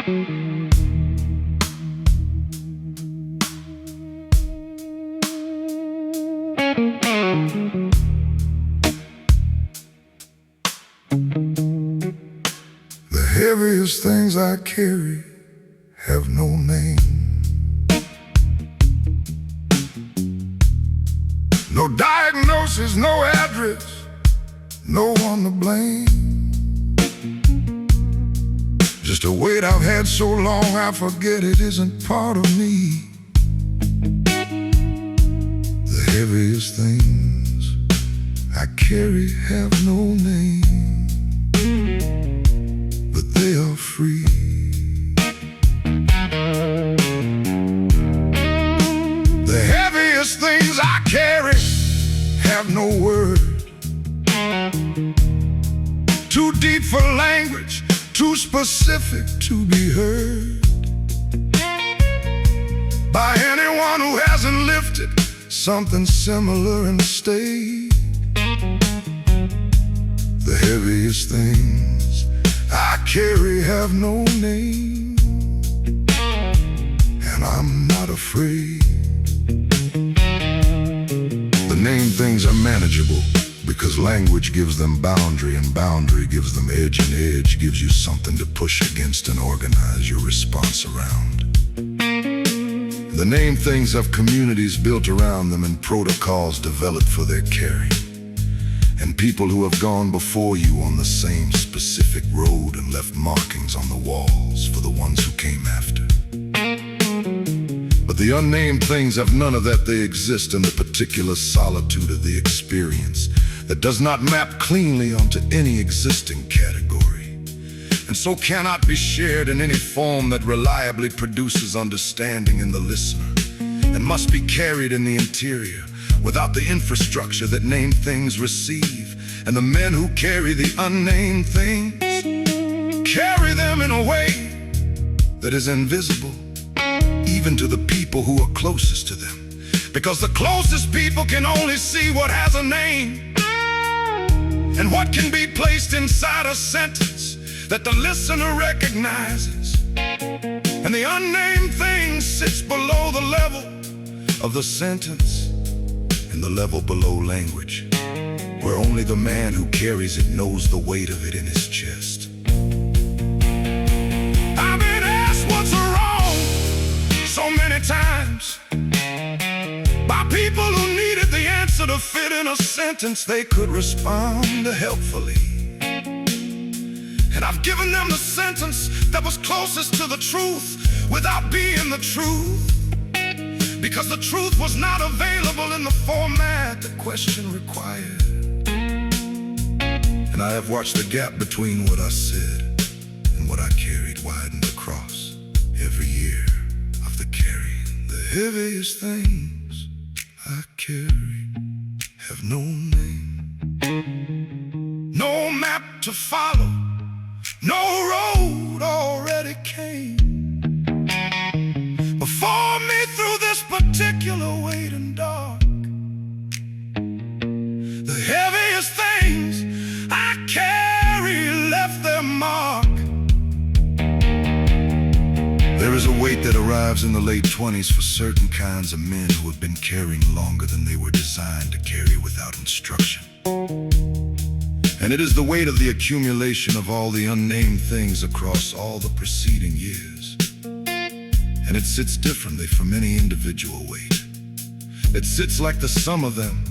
The heaviest things I carry have no name. No diagnosis, no address, no one to blame. Just a weight I've had so long I forget it isn't part of me. The heaviest things I carry have no name, but they are free. The heaviest things I carry have no word. Too deep for language, too specific to be heard by anyone who hasn't lifted something similar and stayed. The heaviest things I carry have no name, and I'm not afraid. The named things are manageable because language gives them boundary, and boundary gives them edge, and edge gives you something to push against and organize your response around. The named things have communities built around them and protocols developed for their carrying, and people who have gone before you on the same specific road and left markings on the walls for the ones who came after. But the unnamed things have none of that. They exist in the particular solitude of the experience that does not map cleanly onto any existing category, and so cannot be shared in any form that reliably produces understanding in the listener, and must be carried in the interior without the infrastructure that named things receive. And the men who carry the unnamed things carry them in a way that is invisible even to the people who are closest to them, because the closest people can only see what has a name and what can be placed inside a sentence that the listener recognizes. And the unnamed thing sits below the level of the sentence and the level below language, where only the man who carries it knows the weight of it in his chest. I've been asked what's wrong so many times by people who needed the answer to fit in a sentence they could respond helpfully. And I've given them the sentence that was closest to the truth without being the truth, because the truth was not available in the format the question required. And I have watched the gap between what I said and what I carried widened across every year of the carrying. The heaviest things I carry have no name, no map to follow, no road already came before me through this particular weight and dark. The heaviest things I carry left their mark. There is a weight that arrives in the late 20s for certain kinds of men who have been carrying longer than they were designed to carry without instruction. And it is the weight of the accumulation of all the unnamed things across all the preceding years. And it sits differently from any individual weight. It sits like the sum of them,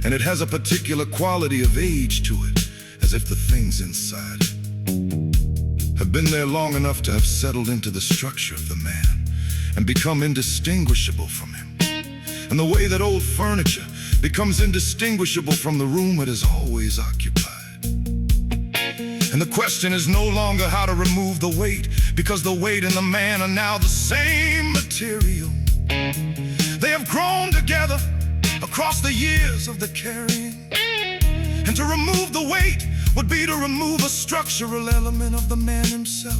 and it has a particular quality of age to it, as if the things inside it have been there long enough to have settled into the structure of the man and become indistinguishable from him. And the way that old furniture becomes indistinguishable from the room it has always occupied. And the question is no longer how to remove the weight, because the weight and the man are now the same material. They have grown together across the years of the carrying. And to remove the weight would be to remove a structural element of the man himself.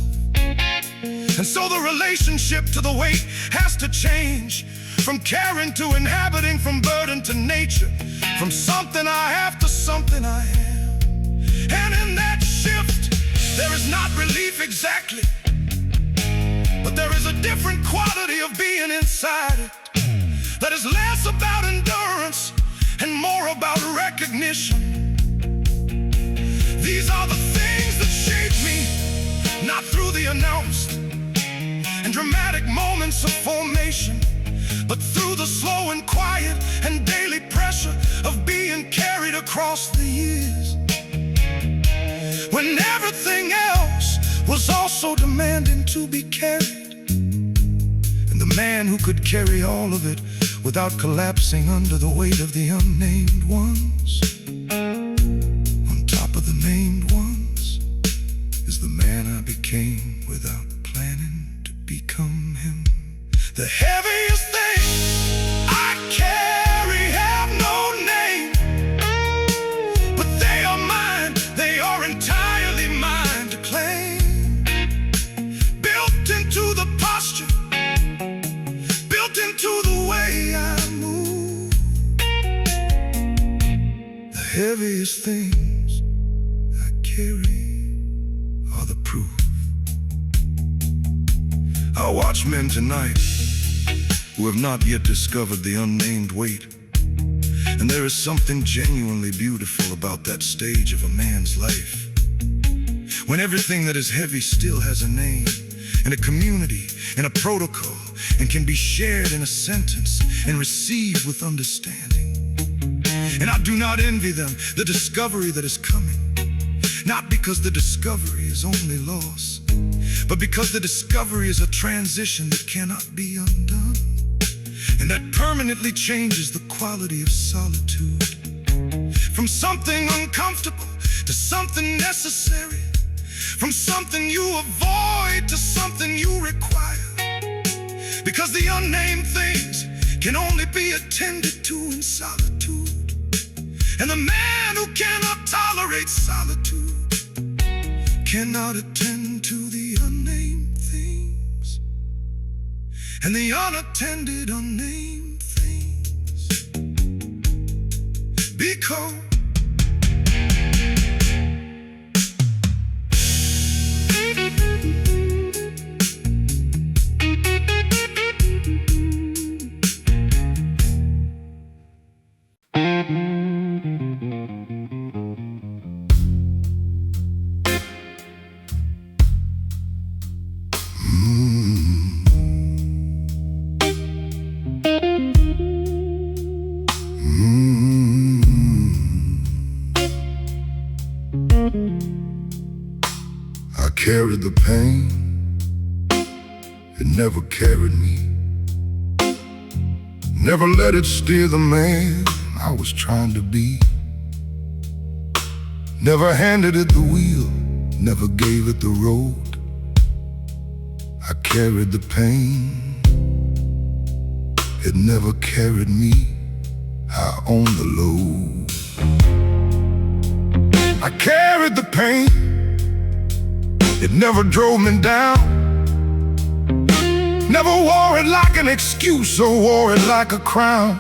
And so the relationship to the weight has to change from caring to inhabiting, from burden to nature, from something I have to something I am. And in that shift, there is not relief exactly, different quality of being inside it that is less about endurance and more about recognition. These are the things that shape me, not through the announced and dramatic moments of formation, but through the slow and quiet and daily pressure of being carried across the years, when everything else was also demanding to be carried. And the man who could carry all of it without collapsing under the weight of the unnamed ones, on top of the named ones, is the man I became without planning to become him. The heaviest thing I carry have no name, but they are mine, they are entirely mine to claim. Built into the posture, built into the way I move. The heaviest things I carry are the proof. I watch men tonight who have not yet discovered the unnamed weight. And there is something genuinely beautiful about that stage of a man's life, when everything that is heavy still has a name, and a community, and a protocol, and can be shared in a sentence, and received with understanding. And I do not envy them the discovery that is coming, not because the discovery is only loss, but because the discovery is a transition that cannot be undone, and that permanently changes the quality of solitude. From something uncomfortable to something necessary, from something you avoid to something you require, because the unnamed things can only be attended to in solitude. And the man who cannot tolerate solitude cannot attend to the unnamed things, and the unattended unnamed things. Because I carried the pain, it never carried me. Never let it steer the man I was trying to be. Never handed it the wheel, never gave it the road. I carried the pain, it never carried me. I owned the load. I carried the pain, it never drove me down. Never wore it like an excuse or wore it like a crown.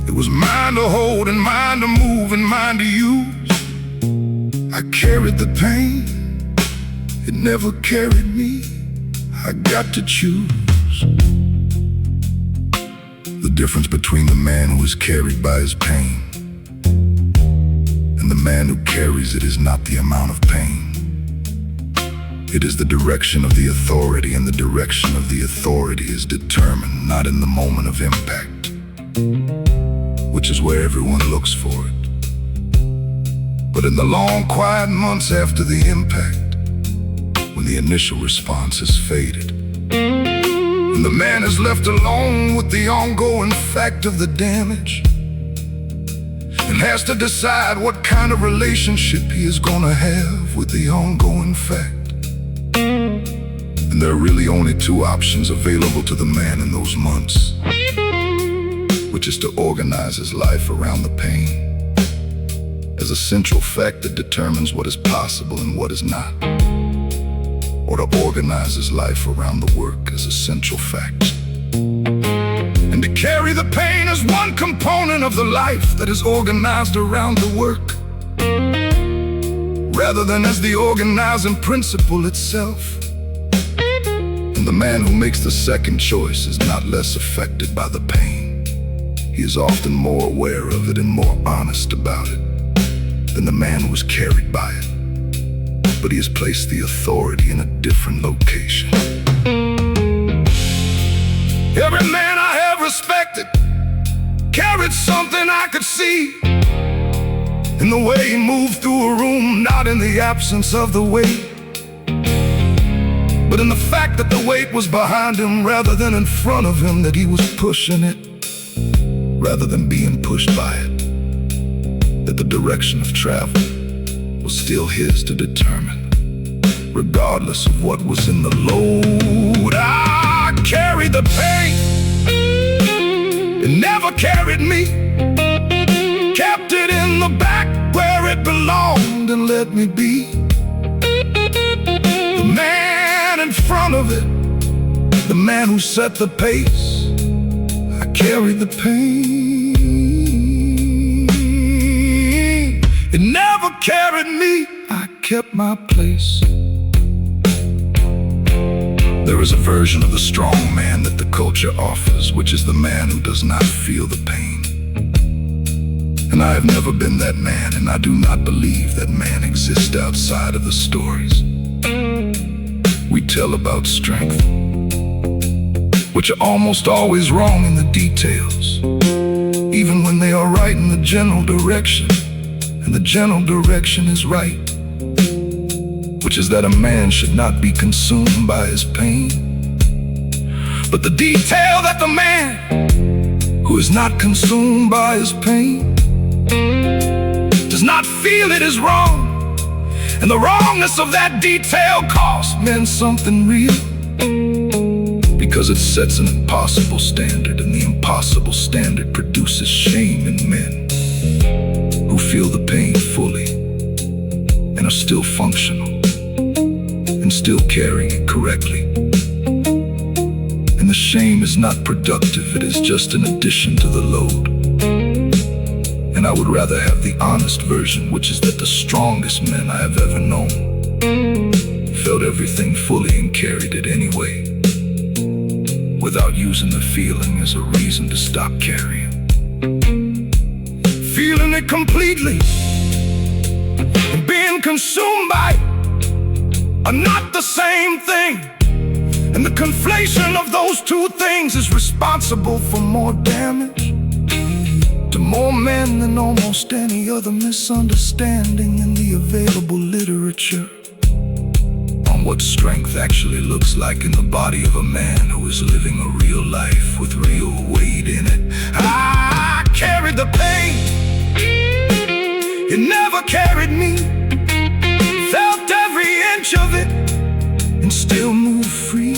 It was mine to hold and mine to move and mine to use. I carried the pain, it never carried me. I got to choose. The difference between the man who is carried by his pain and the man who carries it is not the amount of pain. It is the direction of the authority, and the direction of the authority is determined not in the moment of impact, which is where everyone looks for it, but in the long, quiet months after the impact, when the initial response has faded, and the man is left alone with the ongoing fact of the damage, and has to decide what kind of relationship he is gonna have with the ongoing fact. And there are really only two options available to the man in those months, which is to organize his life around the pain as a central fact that determines what is possible and what is not, or to organize his life around the work as a central fact, and to carry the pain as one component of the life that is organized around the work, rather than as the organizing principle itself. And the man who makes the second choice is not less affected by the pain. He is often more aware of it and more honest about it than the man who is carried by it. But he has placed the authority in a different location. Every man I have respected carried something I could see in the way he moved through a room, not in the absence of the weight, but in the fact that the weight was behind him rather than in front of him, that he was pushing it rather than being pushed by it, that the direction of travel was still his to determine, regardless of what was in the load. I carried the pain, it never carried me, kept it in the back where it belonged and let me be the man in front of it, the man who set the pace. I carried the pain, it never carried me, I kept my place. There is a version of the strong man that the culture offers, which is the man who does not feel the pain. And I have never been that man, and I do not believe that man exists outside of the stories we tell about strength, which are almost always wrong in the details, even when they are right in the general direction. And the general direction is right, which is that a man should not be consumed by his pain. But the detail that the man who is not consumed by his pain does not feel it is wrong. And the wrongness of that detail costs men something real, because it sets an impossible standard, and the impossible standard produces shame in men who feel the pain fully and are still functional and still carrying it correctly. And the shame is not productive, it is just an addition to the load. And I would rather have the honest version, which is that the strongest men I have ever known felt everything fully and carried it anyway, without using the feeling as a reason to stop carrying. Feeling it completely and being consumed by it are not the same thing. And the conflation of those two things is responsible for more damage to more men than almost any other misunderstanding in the available literature on what strength actually looks like in the body of a man who is living a real life with real weight in it. I carried the pain, it never carried me, felt every inch of it and still moved free,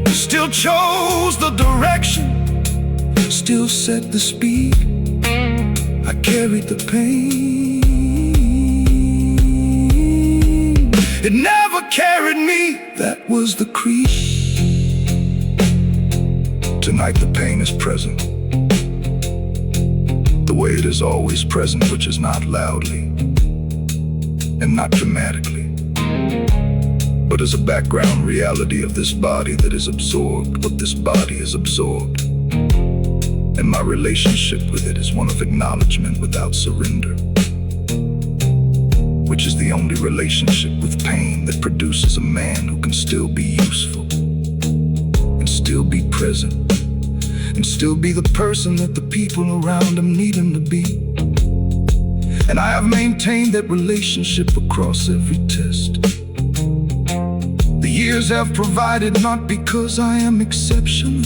still chose the direction, still set the speed. I carried the pain, it never carried me, that was the creed. Tonight the pain is present, the way it is always present, which is not loudly and not dramatically, but as a background reality of this body that is absorbed what this body is absorbed. And my relationship with it is one of acknowledgement without surrender, which is the only relationship with pain that produces a man who can still be useful and still be present and still be the person that the people around him need him to be. And I have maintained that relationship across every test. The years have provided, not because I am exceptional,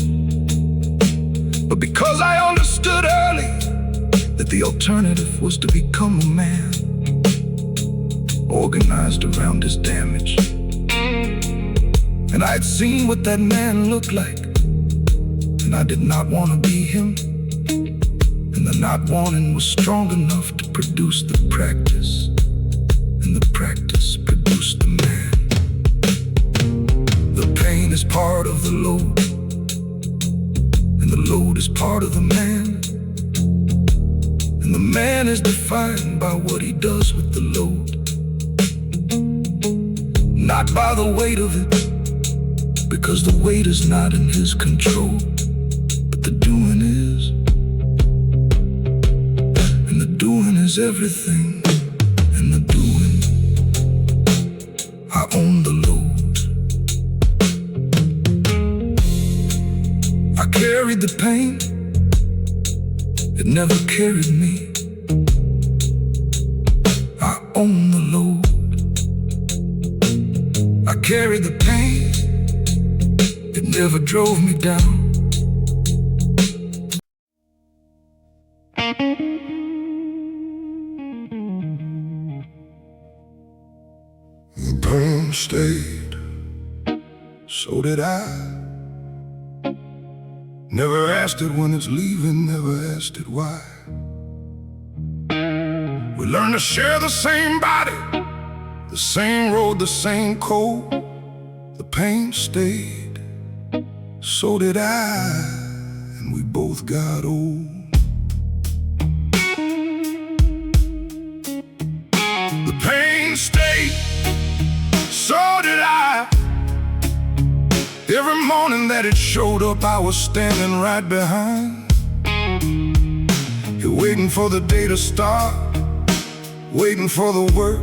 but because I understood early that the alternative was to become a man organized around his damage. And I had seen what that man looked like, and I did not want to be him. And the not wanting was strong enough to produce the practice, and the practice produced the man. The pain is part of the load, and the load is part of the man. And the man is defined by what he does with the load, not by the weight of it, because the weight is not in his control, but the doing is. And the doing is everything. And the doing, I own the load. I carried the pain, it never carried me. I own the load. I carried the pain, it never drove me down. The pain stayed, so did I. Never asked it when it's leaving, never asked it why. We learned to share the same body, the same road, the same code. The pain stayed, so did I, and we both got old. The pain stayed, so did I. Every morning that it showed up, I was standing right behind. You're waiting for the day to start, waiting for the work.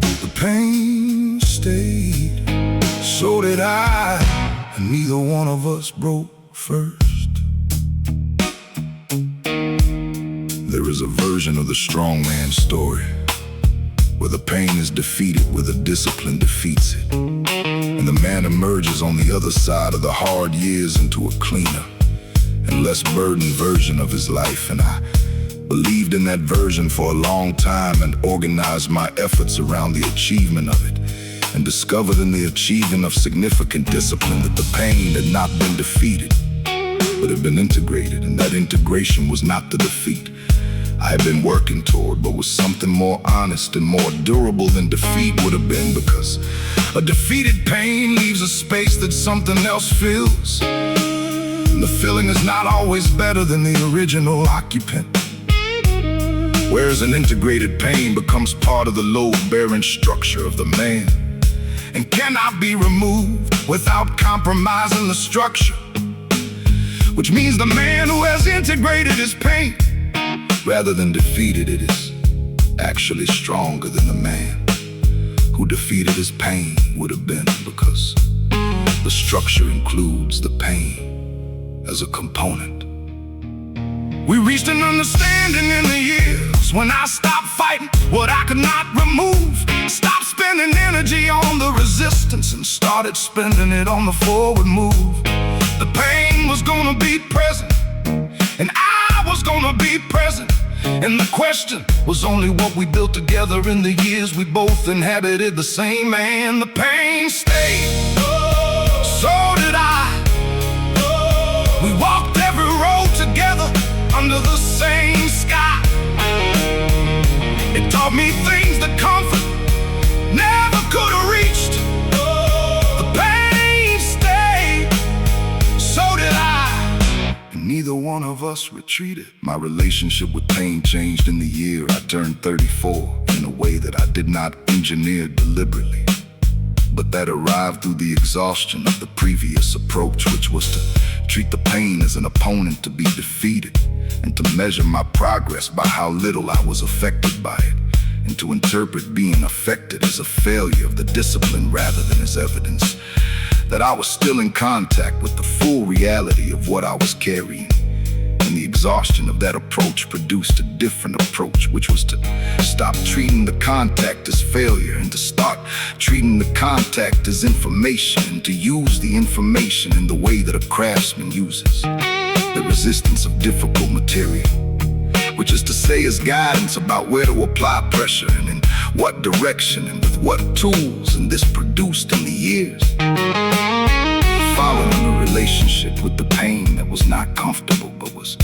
The pain stayed, so did I, and neither one of us broke first. There is a version of the strong man's story where the pain is defeated, where the discipline defeats it, and the man emerges on the other side of the hard years into a cleaner and less burdened version of his life. And I believed in that version for a long time and organized my efforts around the achievement of it, and discovered in the achieving of significant discipline that the pain had not been defeated, but had been integrated, and that integration was not the defeat I had been working toward, but was something more honest and more durable than defeat would have been, because a defeated pain leaves a space that something else fills, and the filling is not always better than the original occupant. Whereas an integrated pain becomes part of the load-bearing structure of the man and cannot be removed without compromising the structure, which means the man who has integrated his pain rather than defeated it is actually stronger than the man who defeated his pain would have been, because the structure includes the pain as a component. We reached an understanding in the years when I stopped fighting what I could not remove. Stopped spending energy on the resistance and started spending it on the forward move. The pain was gonna be present, and I was gonna be present, and the question was only what we built together in the years we both inhabited the same man. The pain stayed, so did I. We walked every road together under the same sky. It taught me things that comfort never could have reached. The pain stayed, so did I, and neither one of us retreated. My relationship with pain changed in the year I turned 34 in a way that I did not engineer deliberately, but that arrived through the exhaustion of the previous approach, which was to treat the pain as an opponent to be defeated, and to measure my progress by how little I was affected by it, and to interpret being affected as a failure of the discipline rather than as evidence that I was still in contact with the full reality of what I was carrying. And the exhaustion of that approach produced a different approach, which was to stop treating the contact as failure and to start treating the contact as information, and to use the information in the way that a craftsman uses the resistance of difficult material, which is to say as guidance about where to apply pressure and in what direction and with what tools, and this produced in the years following a relationship with the pain that was not comfortable but was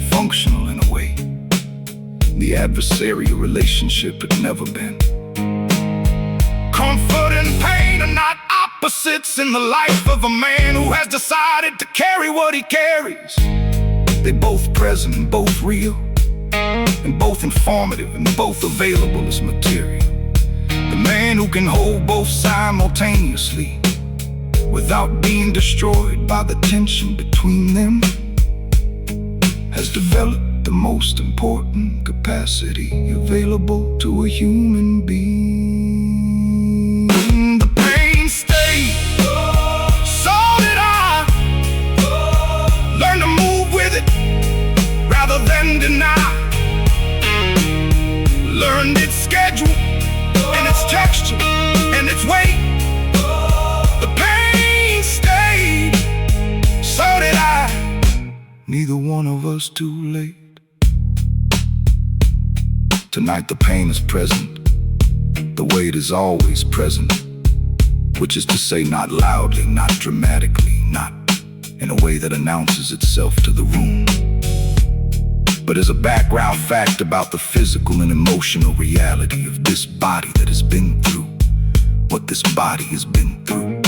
functional in a way the adversarial relationship had never been. Comfort and pain are not opposites in the life of a man who has decided to carry what he carries. They both present and both real, and both informative and both available as material. The man who can hold both simultaneously without being destroyed by the tension between them, has developed the most important capacity available to a human being. The pain stayed, so did I. Learn to move with it rather than deny. Learned its schedule and its texture and its weight. The pain stayed, so did I. Neither one of us too late. Tonight the pain is present, the weight is always present, which is to say, not loudly, not dramatically, not in a way that announces itself to the room, but as a background fact about the physical and emotional reality of this body that has been through what this body has been through.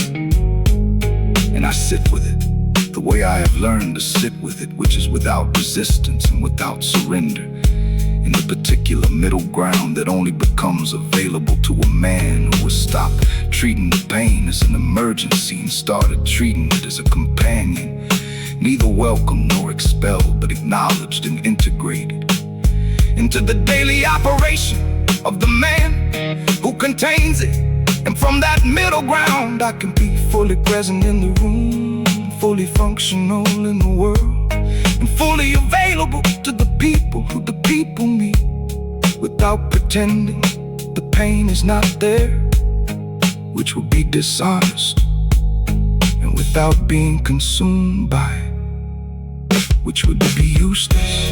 And I sit with it the way I have learned to sit with it, which is without resistance and without surrender, in the particular middle ground that only becomes available to a man who has stopped treating the pain as an emergency and started treating it as a companion, neither welcome nor expelled, but acknowledged and integrated into the daily operation of the man who contains it. And from that middle ground I can be fully present in the room, fully functional in the world, and fully available to the people who the people meet, without pretending the pain is not there, which would be dishonest, and without being consumed by it, which would be useless.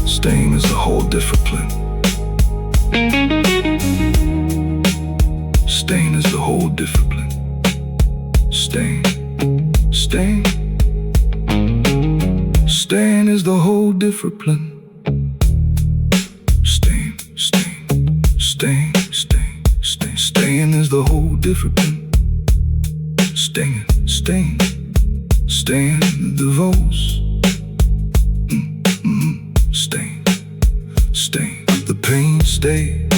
Staying is a whole discipline. Staying is the whole discipline. Staying is the whole discipline. Staying is the whole discipline. Staying the voice. Staying, the pain stayed,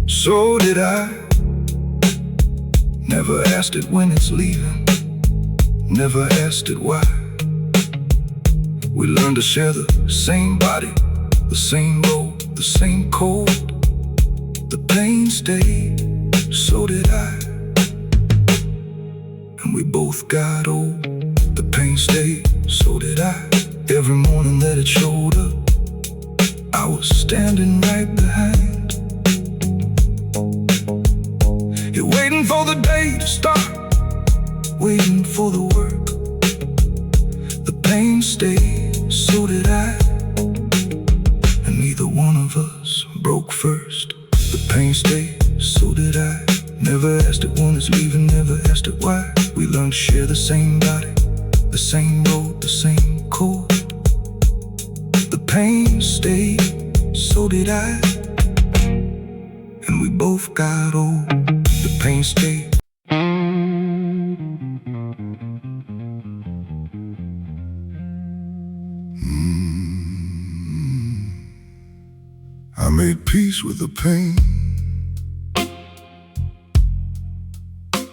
so did I. Never asked it when it's leaving, never asked it why. We learned to share the same body, the same road, the same code. The pain stayed, so did I. And we both got old. The pain stayed, so did I. Every morning that it showed up, I was standing right behind it, waiting for the day to start, waiting for the work. The pain stayed, so did I. And neither one of us broke first. The pain stayed, so did I. Never asked it when it's leaving, never asked it why. We learned to share the same body, the same road, the same code. The pain stayed, so did I. And we both got old. The pain stayed. I made peace with the pain,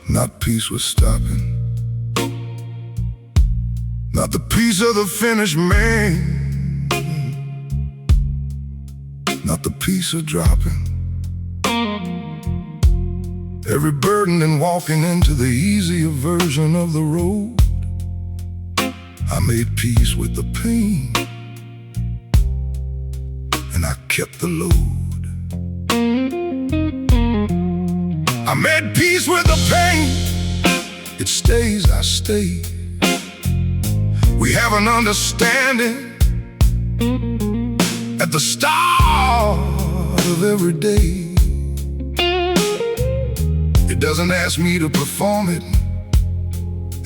not peace with stopping, not the peace of the finished man, not the peace of dropping every burden and walking into the easier version of the road. I made peace with the pain, and I kept the load. I made peace with the pain. It stays, I stay. We have an understanding at the start of every day. It doesn't ask me to perform it,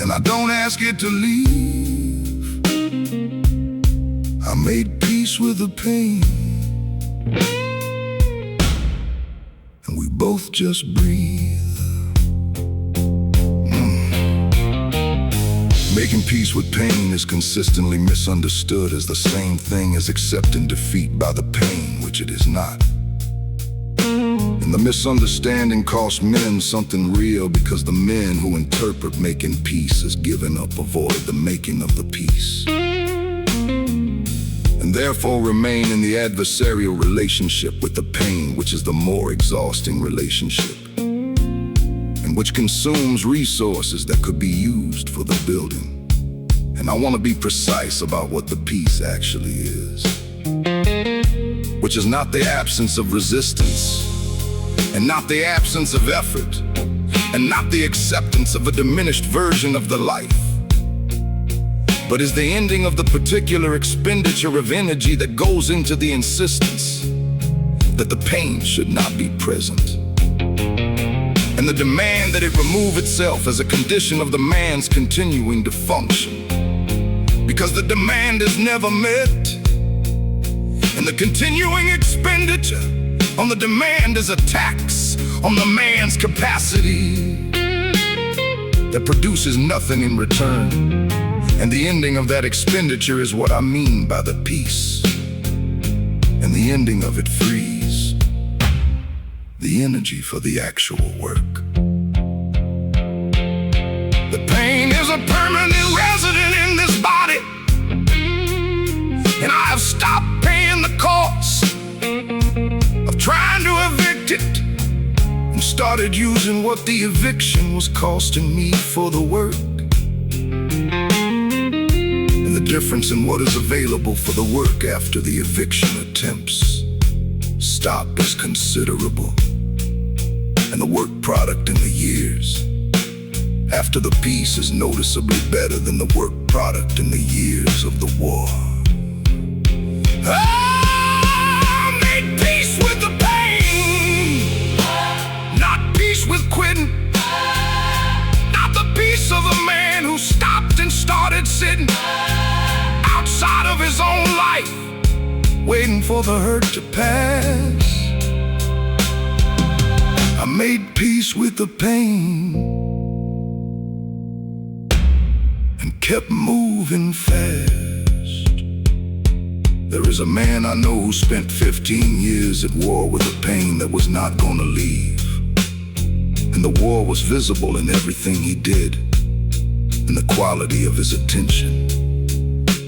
and I don't ask it to leave. I made peace with the pain, and we both just breathe. Making peace with pain is consistently misunderstood as the same thing as accepting defeat by the pain, which it is not. And the misunderstanding cost men something real, because the men who interpret making peace as giving up avoid the making of the peace, and therefore remain in the adversarial relationship with the pain, which is the more exhausting relationship, and which consumes resources that could be used for the building. And I want to be precise about what the peace actually is, which is not the absence of resistance, and not the absence of effort, and not the acceptance of a diminished version of the life, but is the ending of the particular expenditure of energy that goes into the insistence that the pain should not be present, and the demand that it remove itself as a condition of the man's continuing to function, because the demand is never met, and the continuing expenditure on the demand is a tax on the man's capacity that produces nothing in return. And the ending of that expenditure is what I mean by the peace. And the ending of it frees the energy for the actual work. The pain is a permanent resident in this body, and I have stopped paying the cost of trying to evict it, and started using what the eviction was costing me for the work. And the difference in what is available for the work after the eviction attempts stop is considerable, and the work product in the years after the peace is noticeably better than the work product in the years of the war. I made peace with the pain, not peace with quitting, not the peace of a man who stopped and started sitting outside of his own life, waiting for the hurt to pass. I made peace with the pain and kept moving fast. There is a man I know who spent 15 years at war with a pain that was not gonna leave. And the war was visible in everything he did, in the quality of his attention,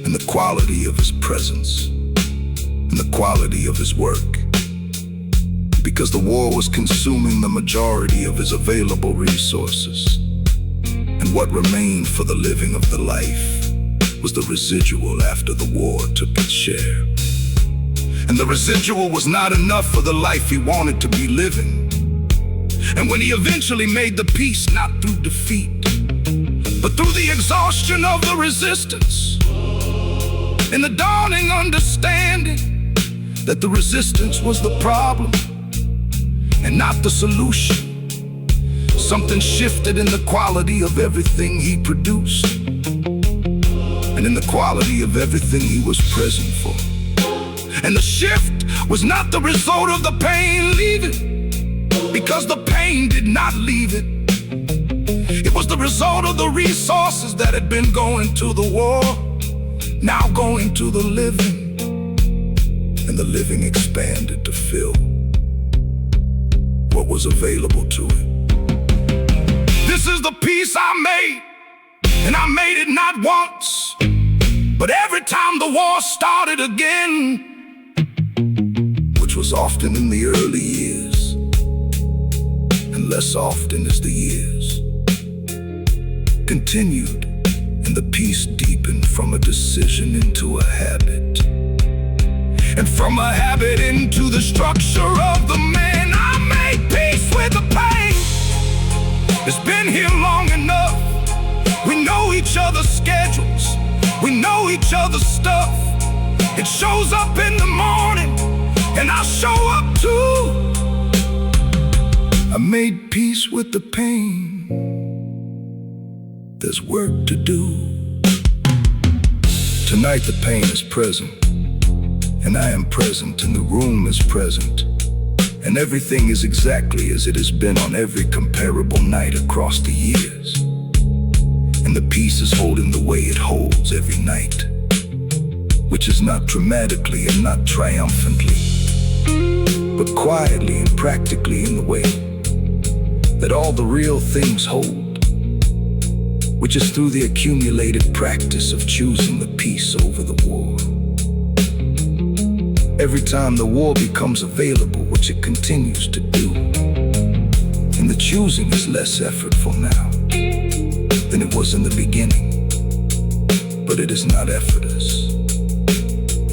in the quality of his presence, in the quality of his work. Because the war was consuming the majority of his available resources, and what remained for the living of the life was the residual after the war took its share. And the residual was not enough for the life he wanted to be living. And when he eventually made the peace, not through defeat, but through the exhaustion of the resistance, and the dawning understanding that the resistance was the problem and not the solution, something shifted in the quality of everything he produced, and in the quality of everything he was present for. And the shift was not the result of the pain leaving, because the pain did not leave it. It was the result of the resources that had been going to the war, now going to the living, and the living expanded to fill what was available to it. This is the peace I made, and I made it not once, but every time the war started again, which was often in the early years, and less often as the years continued, and the peace deepened from a decision into a habit, and from a habit into the structure of the man. I made peace with the pain. It's been here long enough. We know each other's schedules, we know each other's stuff. It shows up in the morning, and I'll show up too. I made peace with the pain. There's work to do. Tonight the pain is present, and I am present, and the room is present, and everything is exactly as it has been on every comparable night across the years. And the peace is holding the way it holds every night, which is not dramatically and not triumphantly, but quietly and practically in the way that all the real things hold, which is through the accumulated practice of choosing the peace over the war. Every time the war becomes available, which it continues to do, and the choosing is less effortful now than it was in the beginning, but it is not effortless.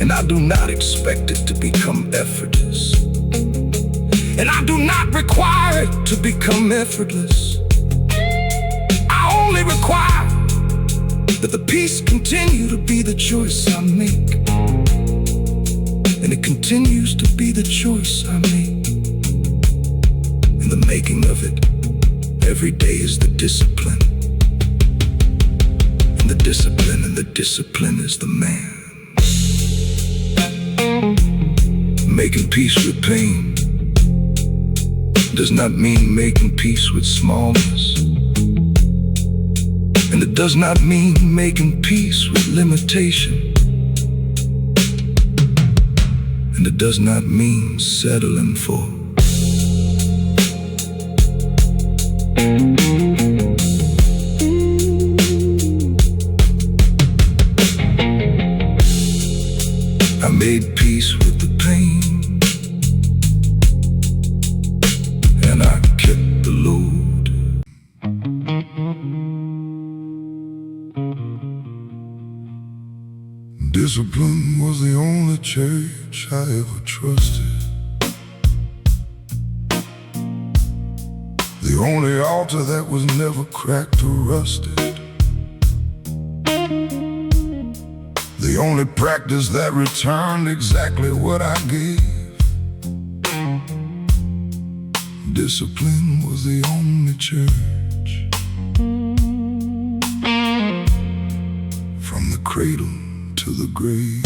And I do not expect it to become effortless. And I do not require it to become effortless. I only require that the peace continue to be the choice I make. And it continues to be the choice I make. And the making of it every day is the discipline. And the discipline is the man. Making peace with pain does not mean making peace with smallness. And it does not mean making peace with limitation. And it does not mean settling for I made peace with the pain, and I kept the load. Discipline was the only church I ever trusted, the only altar that was never cracked or rusted, the only practice that returned exactly what I gave. Discipline was the only church. From the cradle to the grave.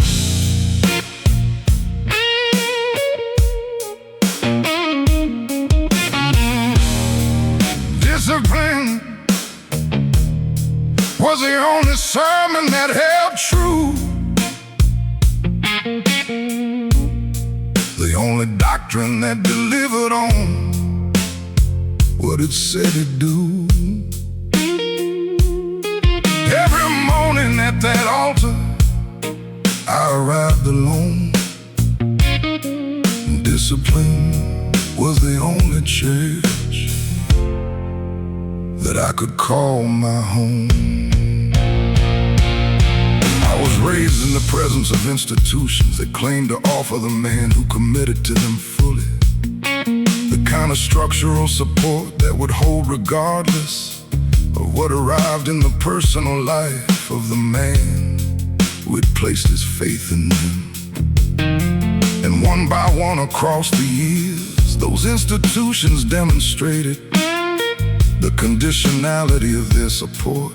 Discipline was the only sermon that held true, the only doctrine that delivered on what it said it'd do. Every morning at that altar I arrived alone. Discipline was the only church that I could call my home. I was raised in the presence of institutions that claimed to offer the man who committed to them fully the kind of structural support that would hold regardless of what arrived in the personal life of the man who had placed his faith in them. And one by one across the years, those institutions demonstrated the conditionality of their support,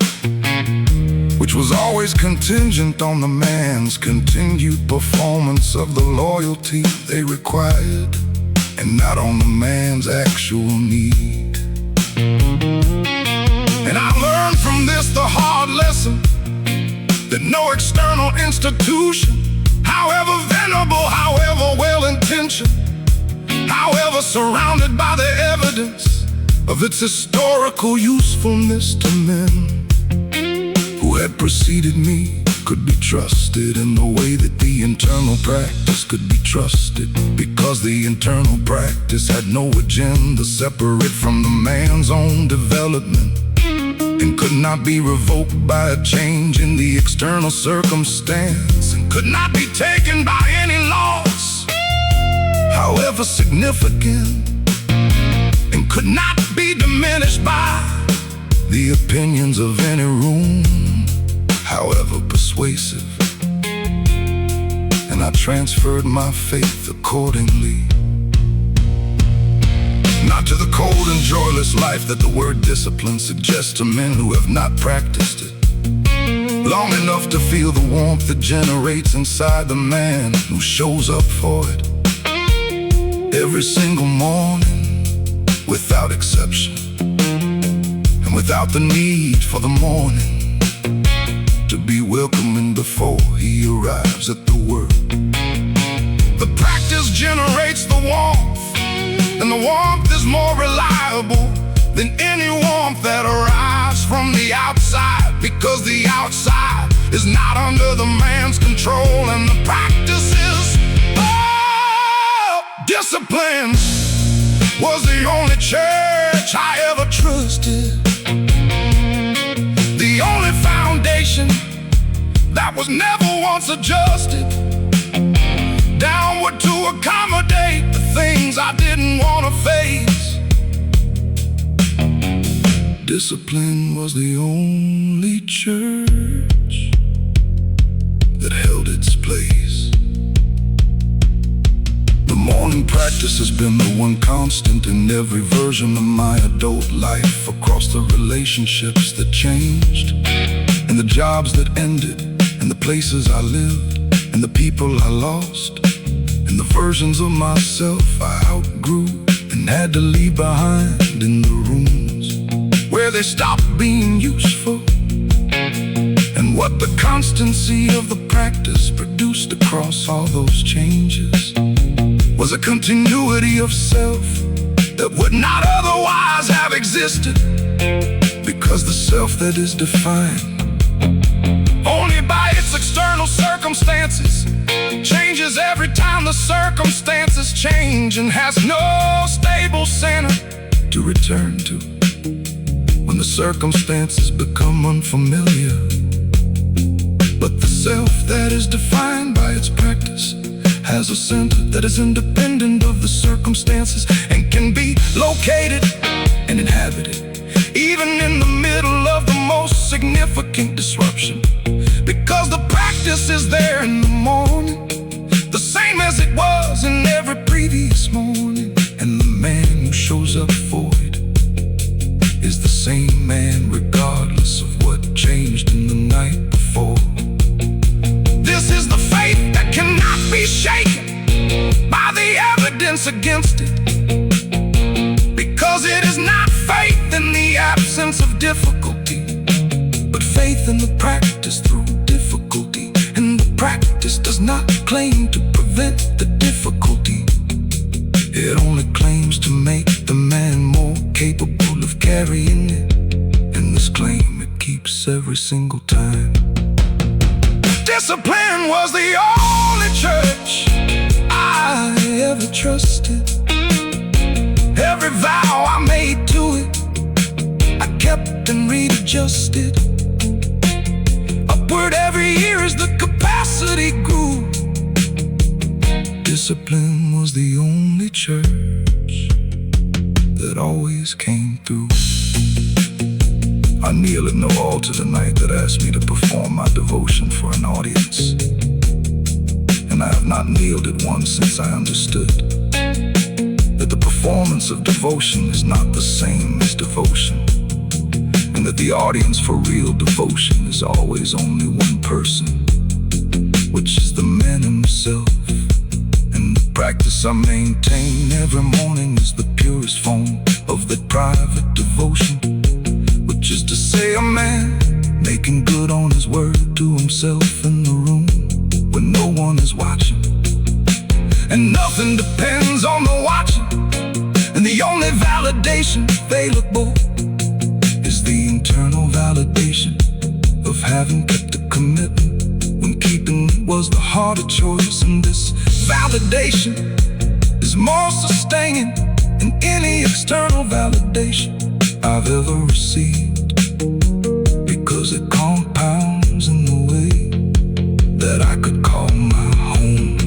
which was always contingent on the man's continued performance of the loyalty they required, and not on the man's actual need. And I learned from this the hard lesson that no external institution, however venerable, however well-intentioned, however surrounded by the evidence of its historical usefulness to men who had preceded me, could be trusted in the way that the internal practice could be trusted, because the internal practice had no agenda separate from the man's own development, and could not be revoked by a change in the external circumstance, and could not be taken by any loss, however significant, and could not be diminished by the opinions of any room, however persuasive. And I transferred my faith accordingly, not to the cold and joyless life that the word discipline suggests to men who have not practiced it long enough to feel the warmth it generates inside the man who shows up for it every single morning without exception, and without the need for the morning to be welcoming before he arrives at the work. The practice generates the warmth And the warmth is more reliable than any warmth that arrives from the outside, because the outside is not under the man's control. And the practice is, oh, discipline was the only church I ever trusted, the only foundation that was never once adjusted downward to accommodate the things I didn't want to face. Discipline was the only church that held its place. The morning practice has been the one constant in every version of my adult life, across the relationships that changed, and the jobs that ended, and the places I lived, and the people I lost, and the versions of myself I outgrew and had to leave behind in the rooms where they stopped being useful. And what the constancy of the practice produced across all those changes was a continuity of self that would not otherwise have existed, because the self that is defined only by its external circumstances changes every time the circumstances change, and has no stable center to return to when the circumstances become unfamiliar. But the self that is defined by its practice has a center that is independent of the circumstances and can be located and inhabited even in the middle of the most significant disruption, because the practice is there in the morning, the same as it was in every previous morning. And the man who shows up for it is the same man regardless of what changed in the night before. This is the faith that cannot be shaken by the evidence against it, because it is not faith in the absence of difficulty, but faith in the practice through difficulty. And the practice does not claim to prevent the difficulty, it only claims to make the man more capable of carrying it. And this claim it keeps every single time. Discipline was the only church I ever trusted. Every vow I made to it, I kept and readjusted upward every year as the capacity grew. Discipline was the only church that always came through. I kneel at no altar tonight that asked me to perform my devotion for an audience, and I have not kneeled at one since I understood that the performance of devotion is not the same as devotion, and that the audience for real devotion is always only one person, which is the man himself. And the practice I maintain every morning is the purest form of that private devotion, which is to say a man making good on his word to himself in the room when no one is watching. And nothing depends on the watching, and the only validation available is the internal validation of having kept a commitment when keeping was the harder choice. And this validation is more sustaining than any external validation I've ever received, because it compounds in the way that I could call my home.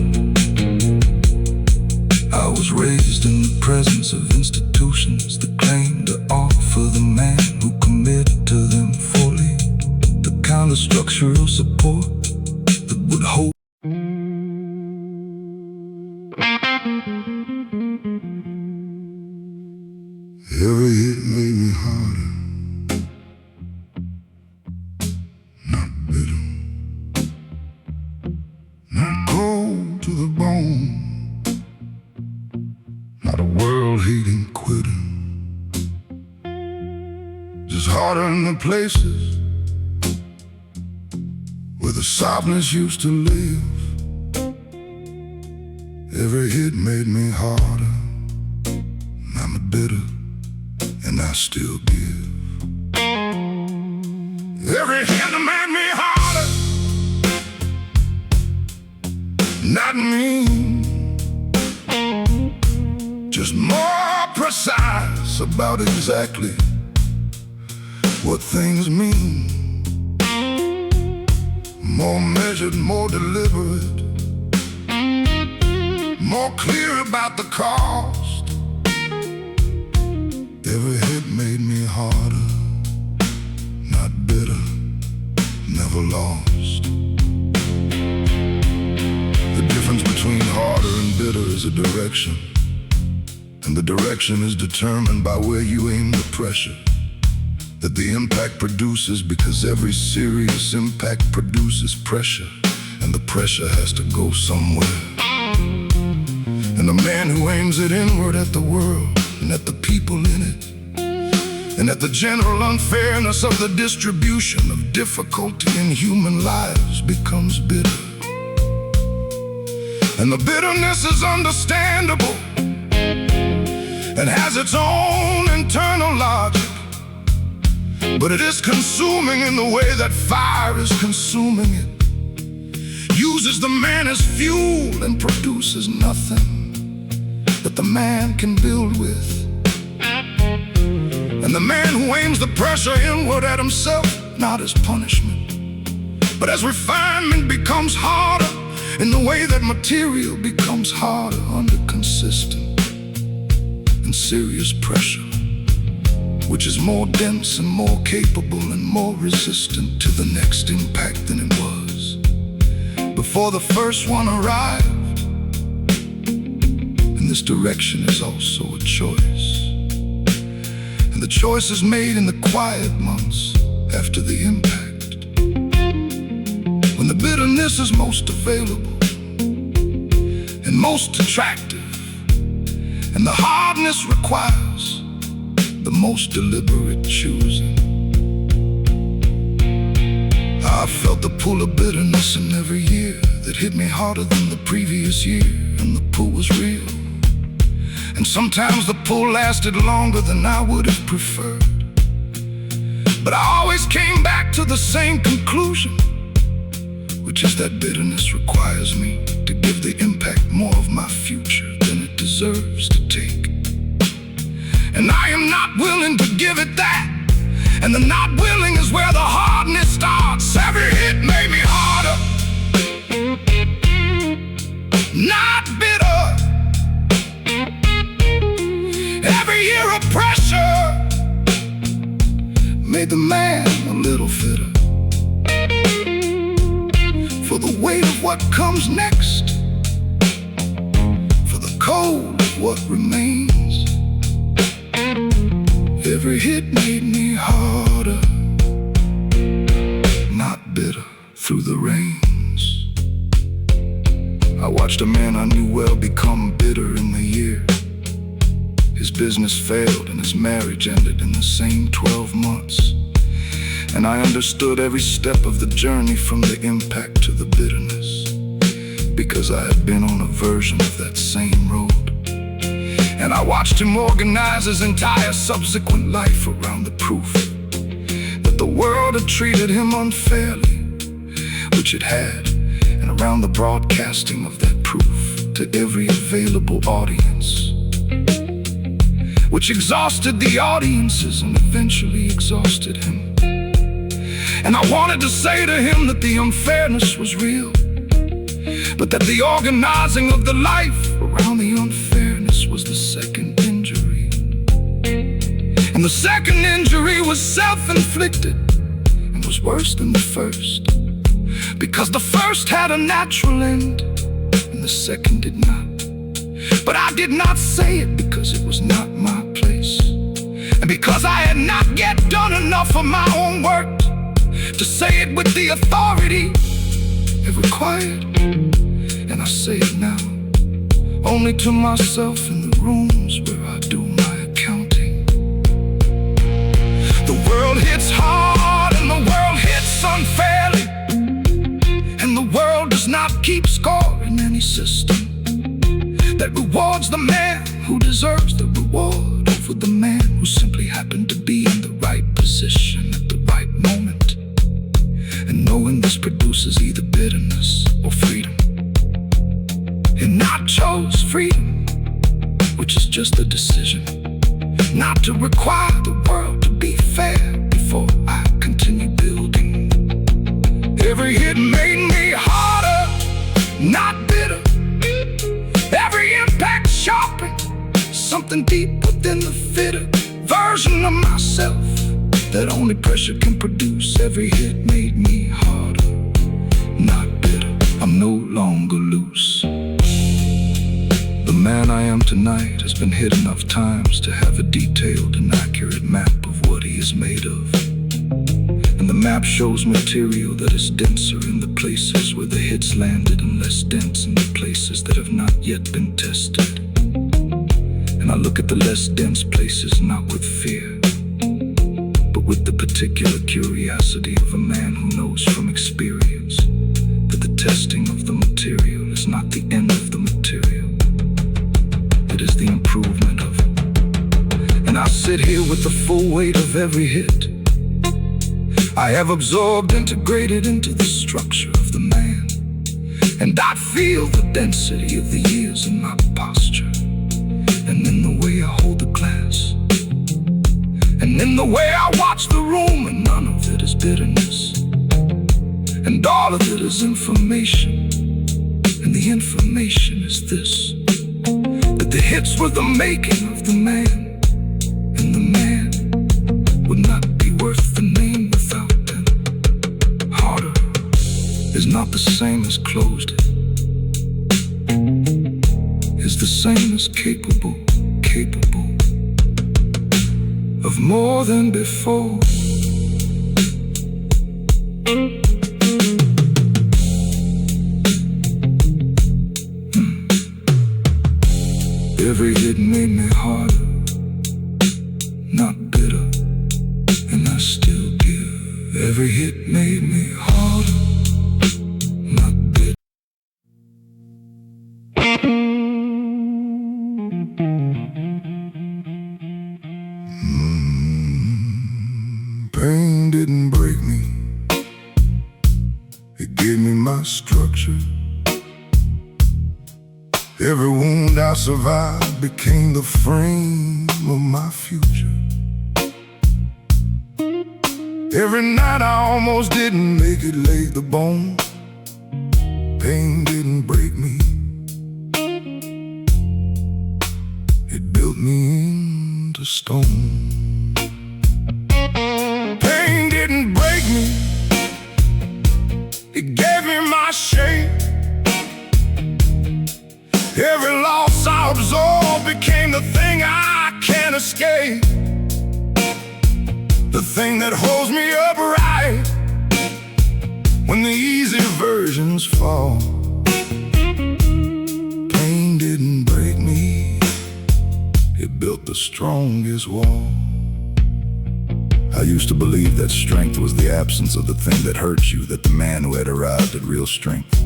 I was raised in the presence of institutions that claim to offer the man who committed to them fully the kind of structural support that would hold. Every hit made me harder, not bitter, not cold to the bone, not a world-hating quitter, just harder in the places where the softness used to live. Every hit made me harder, bitter, and I still give. Every hit made me harder, not mean, just more precise about exactly what things mean. More measured, more deliberate, more clear about the cost. Every hit made me harder, not bitter, never lost. The difference between harder and bitter is a direction, and the direction is determined by where you aim the pressure that the impact produces, because every serious impact produces pressure, and the pressure has to go somewhere. And the man who aims it inward at the world and at the people in it, and at the general unfairness of the distribution of difficulty in human lives, becomes bitter. And the bitterness is understandable and has its own internal logic, but it is consuming in the way that fire is consuming it. Uses the man as fuel and produces nothing that the man can build with. And the man who aims the pressure inward at himself, not as punishment, but as refinement, becomes harder in the way that material becomes harder under consistent and serious pressure, which is more dense and more capable and more resistant to the next impact than it was before the first one arrived. And this direction is also a choice, and the choice is made in the quiet months after the impact, when the bitterness is most available and most attractive, and the hardness requires the most deliberate choosing. I felt the pull of bitterness in every year that hit me harder than the previous year, and the pull was real. And sometimes the pull lasted longer than I would have preferred, but I always came back to the same conclusion, which is that bitterness requires me to give the impact more of my future than it deserves to take. And I am not willing to give it that, and the not willing is where the hardness starts. Every hit made me harder, not bitter. Every year of pressure made the man a little fitter for the weight of what comes next, for the cold of what remains. Every hit made me harder, not bitter, through the rains. I watched a man I knew well become bitter in the year his business failed and his marriage ended in the same 12 months. And I understood every step of the journey, from the impact to the bitterness, because I had been on a version of that same road. And I watched him organize his entire subsequent life around the proof that the world had treated him unfairly, which it had, and around the broadcasting of that proof to every available audience, which exhausted the audiences and eventually exhausted him. And I wanted to say to him that the unfairness was real, but that the organizing of the life around the unfairness was the second injury. And the second injury was self-inflicted and was worse than the first, because the first had a natural end and the second did not. But I did not say it because it was not my place, and because I had not yet done enough of my own work to say it with the authority it required. And I say it now, only to myself in the rooms where I do my accounting. The world hits hard and the world hits unfairly, and the world does not keep score in any system that rewards the man who deserves the reward over which is just a decision not to require the world to be fair before I continue building. Every hit made me harder, not bitter. Every impact sharpened something deep within the fitter version of myself that only pressure can produce. Every hit made me harder, not bitter. I'm no longer loose. The man I am tonight has been hit enough times to have a detailed and accurate map of what he is made of. And the map shows material that is denser in the places where the hits landed and less dense in the places that have not yet been tested. And I look at the less dense places not with fear, but with the particular curiosity of a man who knows from experience that the testing of the material is not the end of the material. It is the improvement of it. And I sit here with the full weight of every hit I have absorbed, integrated into the structure of the man. And I feel the density of the years in my posture, and in the way I hold the glass, and in the way I watch the room. And none of it is bitterness, and all of it is information. And the information is this: that the hits were the making of the man, and the man would not be worth the name without them. Harder is not the same as closed it. Is the same as capable of more than before. Every hit made me harder, not bitter, and I still give. Every hit made me harder, not bitter. Pain didn't break me, it gave me my structure. Every wound I survived became the frame of my future. Every night I almost didn't make it, laid the bone. Pain didn't break me, it built me into stone. Pain didn't break me, it gave me my shape. Every loss I absorbed became the thing I can't escape, the thing that holds me upright when the easy versions fall. Pain didn't break me, it built the strongest wall. I used to believe that strength was the absence of the thing that hurt you, that the man who had arrived at real strength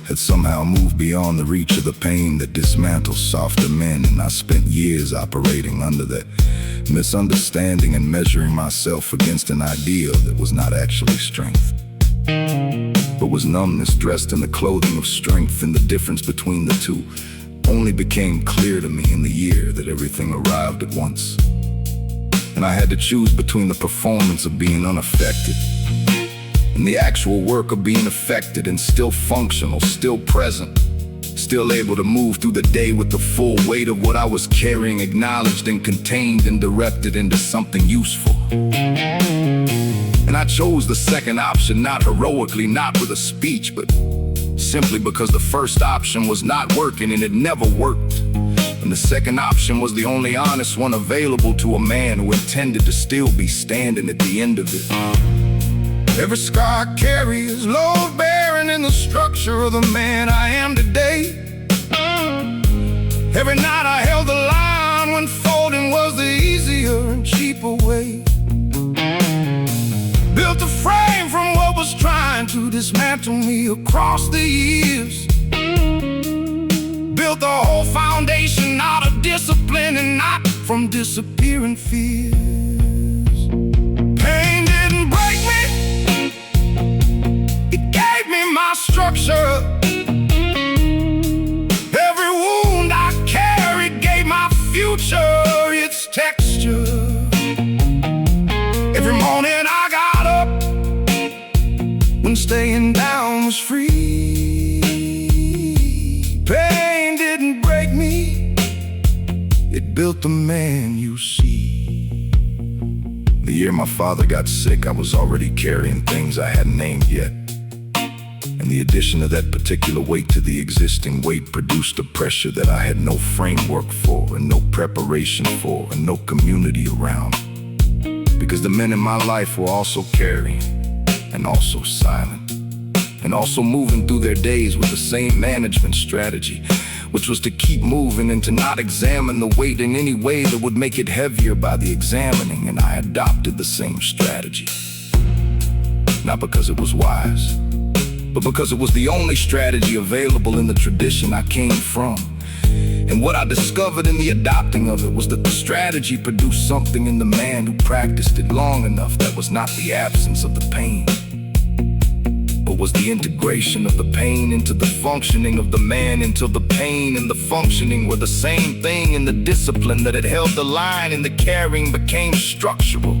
had somehow moved beyond the reach of the pain that dismantles softer men. And I spent years operating under that misunderstanding and measuring myself against an ideal that was not actually strength, but was numbness dressed in the clothing of strength. And the difference between the two only became clear to me in the year that everything arrived at once. And I had to choose between the performance of being unaffected and the actual work of being affected and still functional, still present, still able to move through the day with the full weight of what I was carrying, acknowledged and contained and directed into something useful. And I chose the second option, not heroically, not with a speech, but simply because the first option was not working and it never worked. And the second option was the only honest one available to a man who intended to still be standing at the end of it. Every scar I carry is load-bearing in the structure of the man I am today. Every night I held the line when folding was the easier and cheaper way. Built a frame from what was trying to dismantle me across the years. Built the whole foundation out of discipline and not from disappearing fears. Pain didn't break me, it gave me my structure. Every wound I carried staying down was free. Pain didn't break me, it built the man you see. The year my father got sick, I was already carrying things I hadn't named yet. And the addition of that particular weight to the existing weight produced a pressure that I had no framework for, and no preparation for, and no community around. Because the men in my life were also carrying, and also silent, and also moving through their days with the same management strategy, which was to keep moving and to not examine the weight in any way that would make it heavier by the examining. And I adopted the same strategy. Not because it was wise, but because it was the only strategy available in the tradition I came from. And what I discovered in the adopting of it was that the strategy produced something in the man who practiced it long enough that was not the absence of the pain, but was the integration of the pain into the functioning of the man, until the pain and the functioning were the same thing, and the discipline that had held the line in the carrying became structural.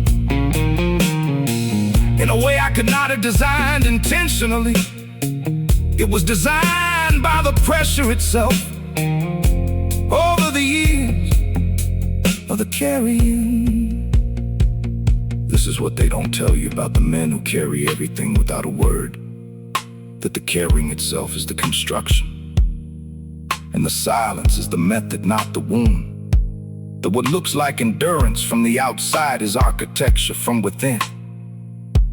In a way I could not have designed intentionally. It was designed by the pressure itself over the years of the carrying. This is what they don't tell you about the men who carry everything without a word. That the carrying itself is the construction, and the silence is the method, not the wound. That what looks like endurance from the outside is architecture from within.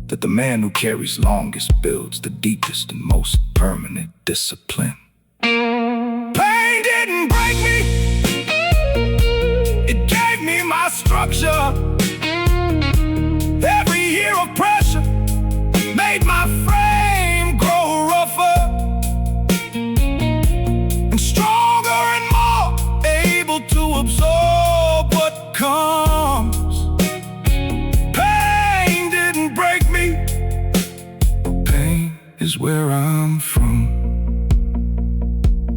That the man who carries longest builds the deepest and most permanent discipline. Pain didn't break me, it gave me my structure. Every year of pressure made my frame grow rougher and stronger and more able to absorb what comes. Pain didn't break me, pain is where I'm from.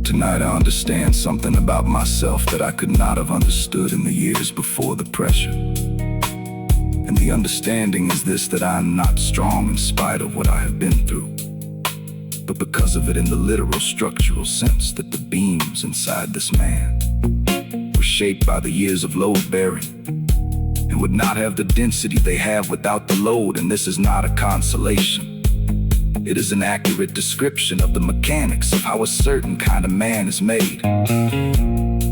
Tonight I understand something about myself that I could not have understood in the years before the pressure. And the understanding is this, that I am not strong in spite of what I have been through, but because of it in the literal structural sense, that the beams inside this man were shaped by the years of load bearing, and would not have the density they have without the load. And this is not a consolation. It is an accurate description of the mechanics of how a certain kind of man is made,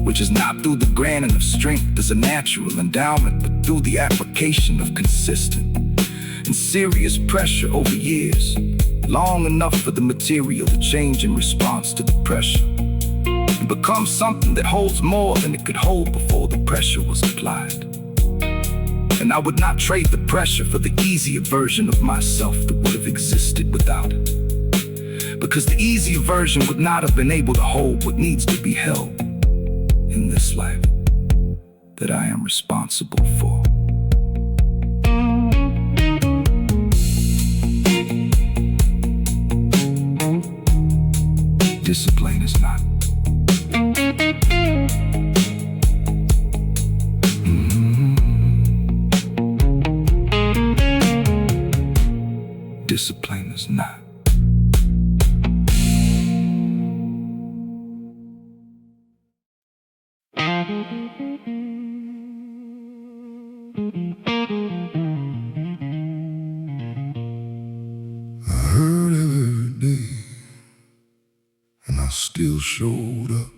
which is not through the granting of strength as a natural endowment, but through the application of consistent and serious pressure over years, long enough for the material to change in response to the pressure, and become something that holds more than it could hold before the pressure was applied. And I would not trade the pressure for the easier version of myself that would have existed without it, because the easier version would not have been able to hold what needs to be held in this life that I am responsible for. Discipline is not. Discipline is not. I heard every day, and I still showed up.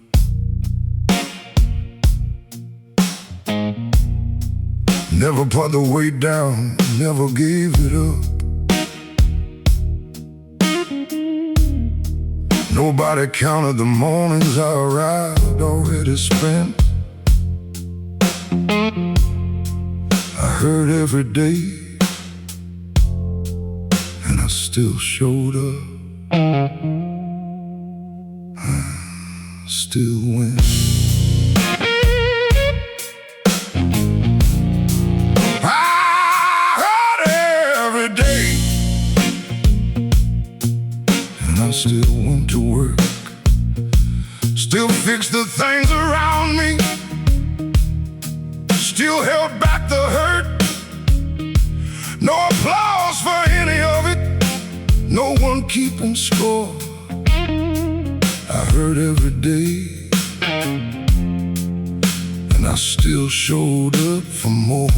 Never put the weight down, never gave it up. Nobody counted the mornings I arrived already spent. I heard every day, and I still showed up. I still went. I heard every day, and I still went to work. Still fixed the things around me, still held back the hurt. No applause for any of it, no one I still showed up for more.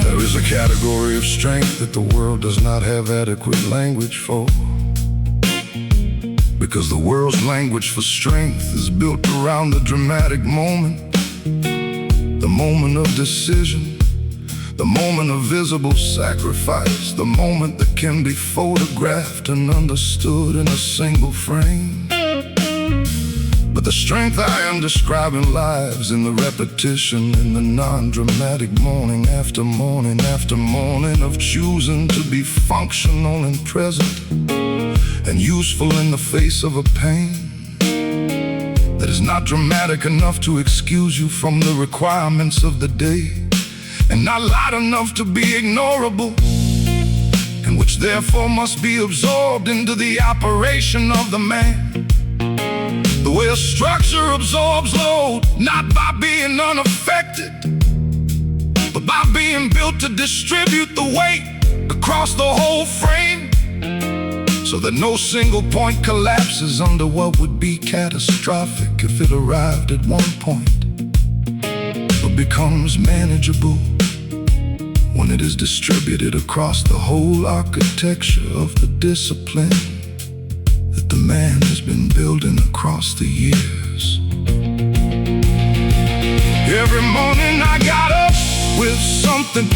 There is a category of strength that the world does not have adequate language for, because the world's language for strength is built around the dramatic moment, the moment of decision, the moment of visible sacrifice, the moment that can be photographed and understood in a single frame. But the strength I am describing lies in the repetition, in the non-dramatic morning after morning after morning of choosing to be functional and present and useful in the face of a pain that is not dramatic enough to excuse you from the requirements of the day, and not loud enough to be ignorable, and which therefore must be absorbed into the operation of the man. The way a structure absorbs load, not by being unaffected, but by being built to distribute the weight across the whole frame, so that no single point collapses under what would be catastrophic if it arrived at one point, but becomes manageable when it is distributed across the whole architecture of the discipline that the man has been building across the years. Every morning I got up with something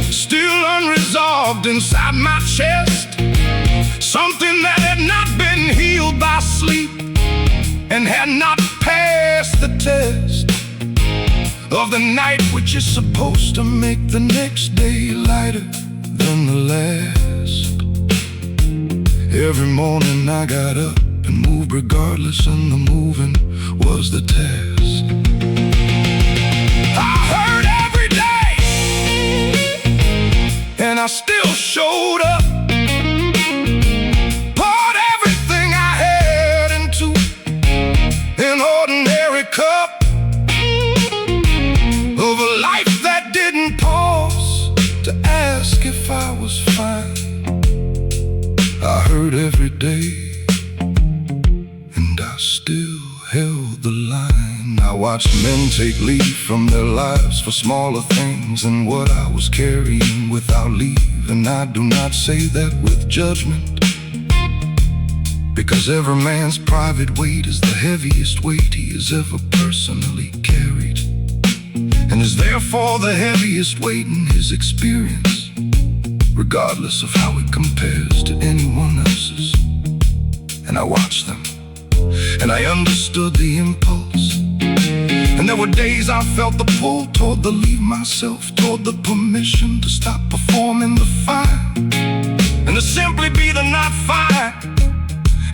still unresolved inside my chest, something that had not been healed by sleep and had not passed the test of the night, which is supposed to make the next day lighter than the last. Every morning I got up and moved regardless, and the moving was the task. I heard every day, and I still showed up. Poured everything I had into an ordinary cup of a life that didn't pause to ask if I was fine. I heard every day, and I still held the line. I watched men take leave from their lives for smaller things than what I was carrying without leave. And I do not say that with judgment, because every man's private weight is the heaviest weight he has ever personally carried, and is therefore the heaviest weight in his experience, regardless of how it compares to anyone else's. And I watched them, and I understood the impulse, and there were days I felt the pull toward the leave myself, toward the permission to stop performing the fire, and to simply be the not fire,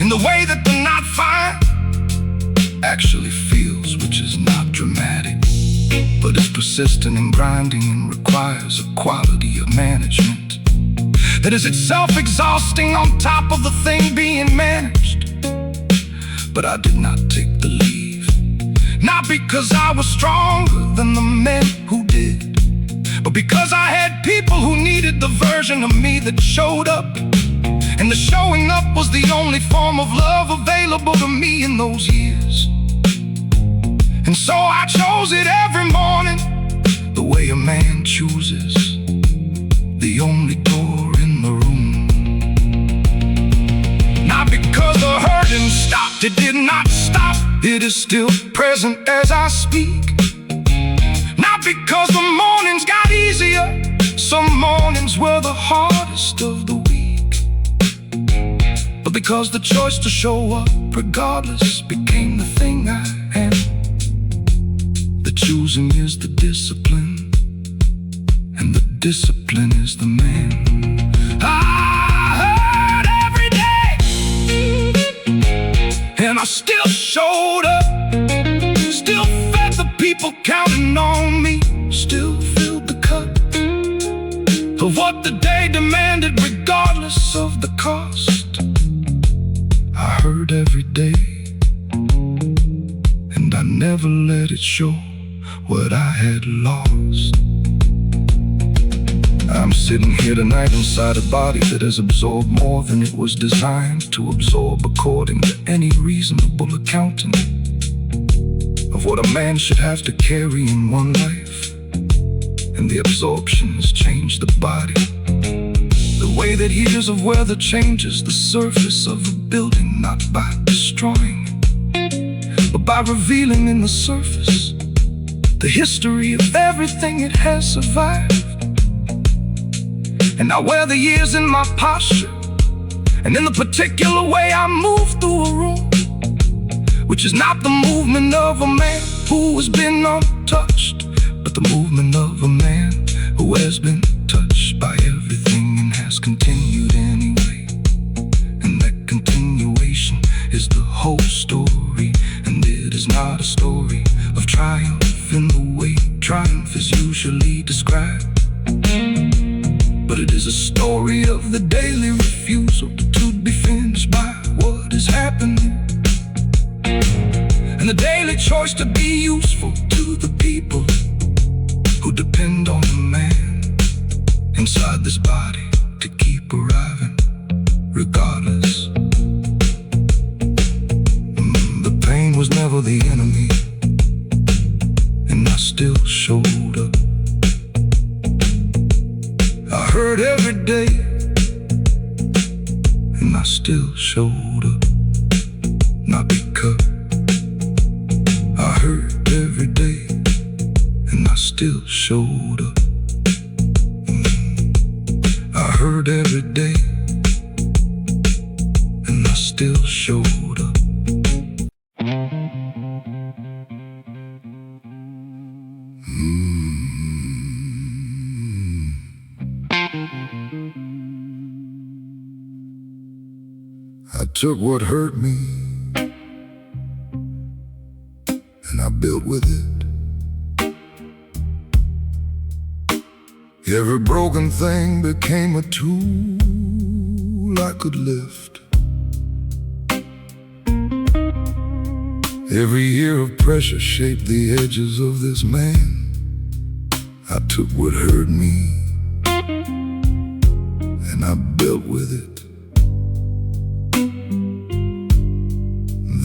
in the way that the not fire actually feels, which is not dramatic, but is persistent and grinding, and requires a quality of management that is itself exhausting on top of the thing being managed. But I did not take the leave, not because I was stronger than the men who did, but because I had people who needed the version of me that showed up, and the showing up was the only form of love available to me in those years. And so I chose it every morning, the way a man chooses the only door in the room. Not because the hurting stopped, it did not stop, it is still present as I speak. Not because the mornings got easier, some mornings were the hardest of the week, but because the choice to show up regardless became the thing I am. The choosing is the discipline, and the discipline is the man. I heard every day, and I still showed up, still fed the people counting on me, still filled the cup of what the day demanded, regardless of the cost. I heard every day, and I never let it show what I had lost. I'm sitting here tonight inside a body that has absorbed more than it was designed to absorb, according to any reasonable accounting. of what a man should have to carry in one life. And the absorptions change the body. The way that years of weather changes the surface of a building, not by destroying, but by revealing in the surface the history of everything it has survived. And I wear the years in my posture, and in the particular way I move through a room, which is not the movement of a man who has been untouched, but the movement of a man who has been touched by everything and has continued anyway. And that continuation is the whole story, and it is not a story of triumph in the way triumph is usually described, but it is a story of the daily refusal to be finished by what is happening, and the daily choice to be useful to the people who depend on the man inside this body to keep arriving regardless. The pain was never the enemy, and I still showed up. I hurt every day, and I still showed up. Not because I hurt every day, and I still showed up. I hurt every day, and I still showed up. I took what hurt me, and I built with it. Every broken thing became a tool I could lift. Every year of pressure shaped the edges of this man. I took what hurt me, and I built with it.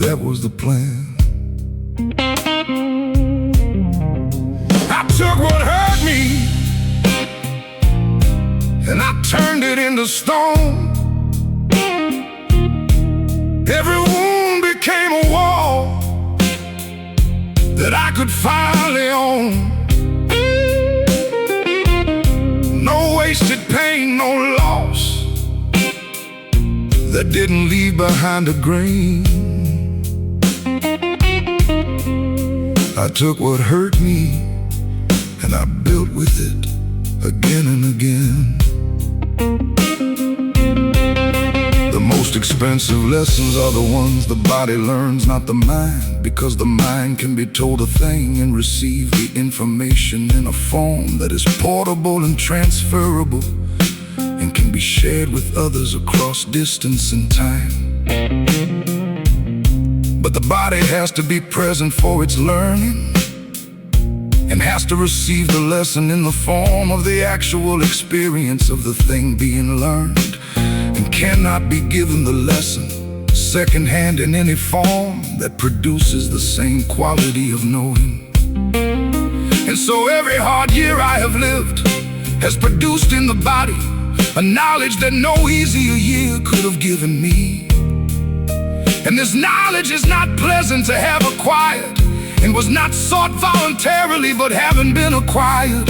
That was the plan. I took what hurt me, and I turned it into stone. Every wound became a wall that I could finally own. No wasted pain, no loss that didn't leave behind a grain. I took what hurt me, and I built with it again and again. The most expensive lessons are the ones the body learns, not the mind, because the mind can be told a thing and receive the information in a form that is portable and transferable, and can be shared with others across distance and time. But the body has to be present for its learning, and has to receive the lesson in the form of the actual experience of the thing being learned, and cannot be given the lesson secondhand in any form that produces the same quality of knowing. And so every hard year I have lived has produced in the body a knowledge that no easier year could have given me. And this knowledge is not pleasant to have acquired, and was not sought voluntarily, but having been acquired,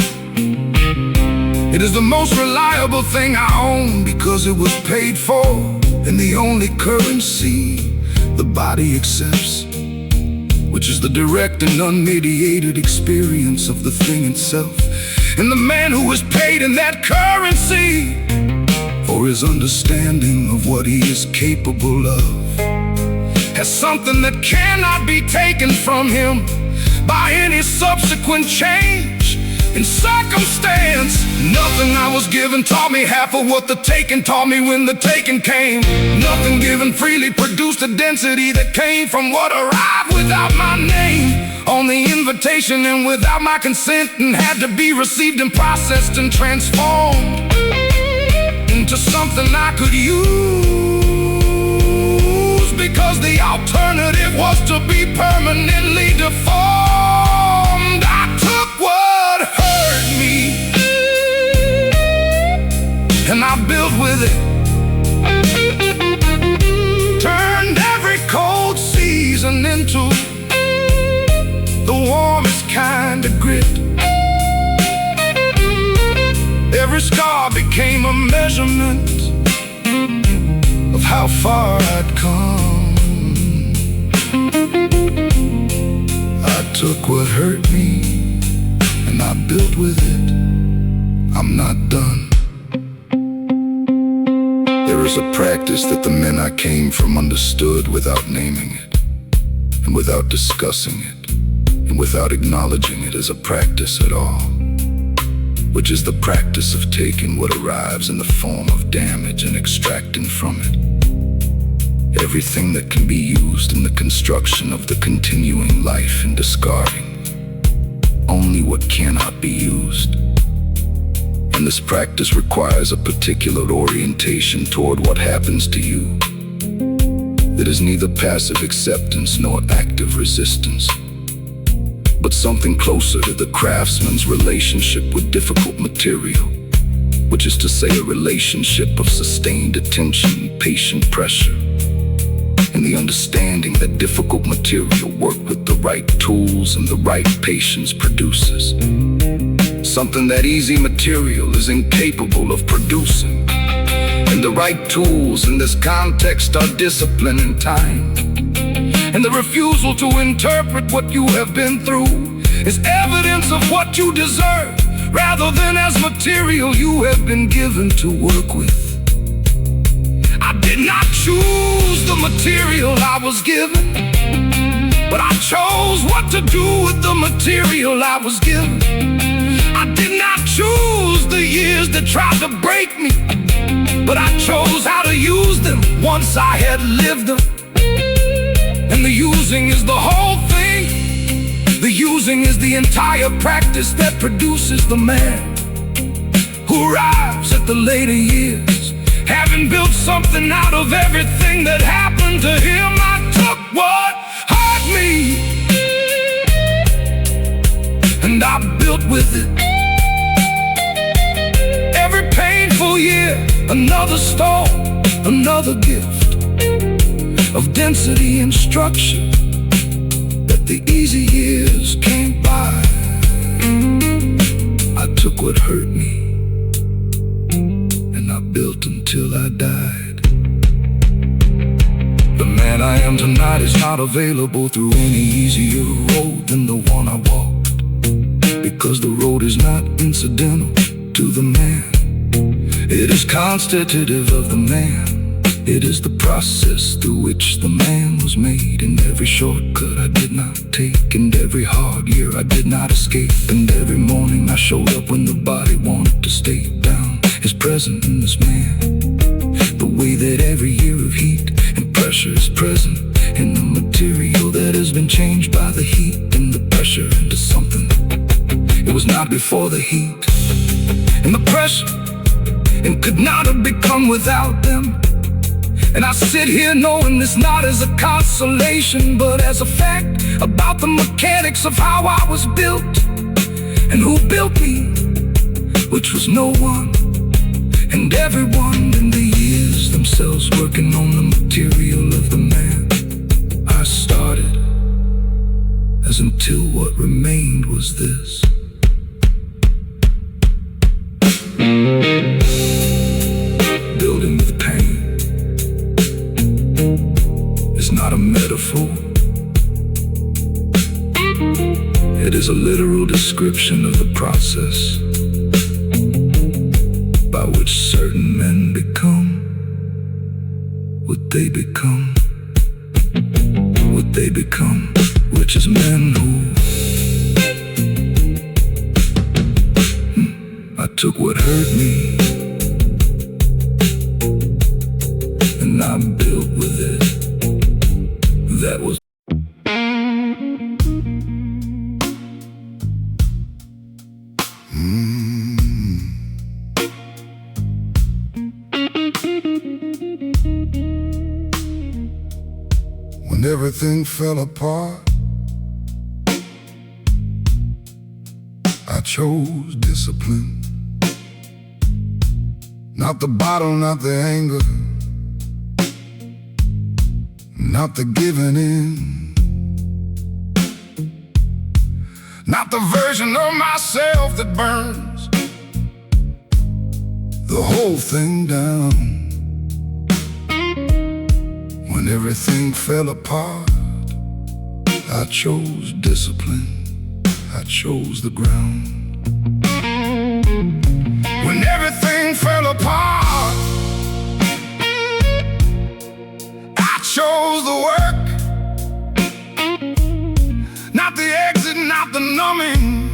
it is the most reliable thing I own, because it was paid for, and the only currency the body accepts, which is the direct and unmediated experience of the thing itself. And the man who is paid in that currency for his understanding of what he is capable of has something that cannot be taken from him by any subsequent change in circumstance. Nothing I was given taught me half of what the taking taught me when the taking came. Nothing given freely produced a density that came from what arrived without my name on the invitation, and without my consent, and had to be received and processed and transformed into something I could use, because the alternative was to be permanently deformed. with it. Turned every cold season into the warmest kind of grit. Every scar became a measurement of how far I'd come. I took what hurt me and I built with it. I'm not done. There is a practice that the men I came from understood without naming it, and without discussing it, and without acknowledging it as a practice at all, which is the practice of taking what arrives in the form of damage and extracting from it everything that can be used in the construction of the continuing life, and discarding only what cannot be used. And this practice requires a particular orientation toward what happens to you. It is neither passive acceptance nor active resistance, but something closer to the craftsman's relationship with difficult material, which is to say a relationship of sustained attention, patient pressure, and the understanding that difficult material worked with the right tools and the right patience produces something that easy material is incapable of producing. And the right tools in this context are discipline and time. And the refusal to interpret what you have been through is evidence of what you deserve, rather than as material you have been given to work with. I did not choose the material I was given, but I chose what to do with the material I was given. I did not choose the years that tried to break me, but I chose how to use them once I had lived them. And the using is the whole thing. The using is the entire practice that produces the man who arrives at the later years, having built something out of everything that happened to him. I took what hurt me and I built with it. Every painful year, another stone, another gift of density and structure that the easy years can't buy. I took what hurt me and I built until I died. The man I am tonight is not available through any easier road than the one I walked, because the road is not incidental to the man. It is constitutive of the man. It is the process through which the man was made. And every shortcut I did not take, and every hard year I did not escape, and every morning I showed up when the body wanted to stay down is present in this man. The way that every year of heat and pressure is present in the material that has been changed by the heat and the pressure into something it was not before the heat and the pressure, and could not have become without them. And I sit here knowing this not as a consolation, but as a fact about the mechanics of how I was built and who built me, which was no one and everyone in the years themselves working on the material of the man I started, as until what remained was this. Building with pain is not a metaphor. It is a literal description of the process by which certain men become what they become. What they become, which is men who I took what hurt me and I built with it. That was when everything fell apart. I chose discipline, Not the bottle, not the anger, not the giving in, not the version of myself that burns the whole thing down. When everything fell apart, I chose discipline, I chose the ground. When everything fell apart, I chose the work, not the exit, not the numbing,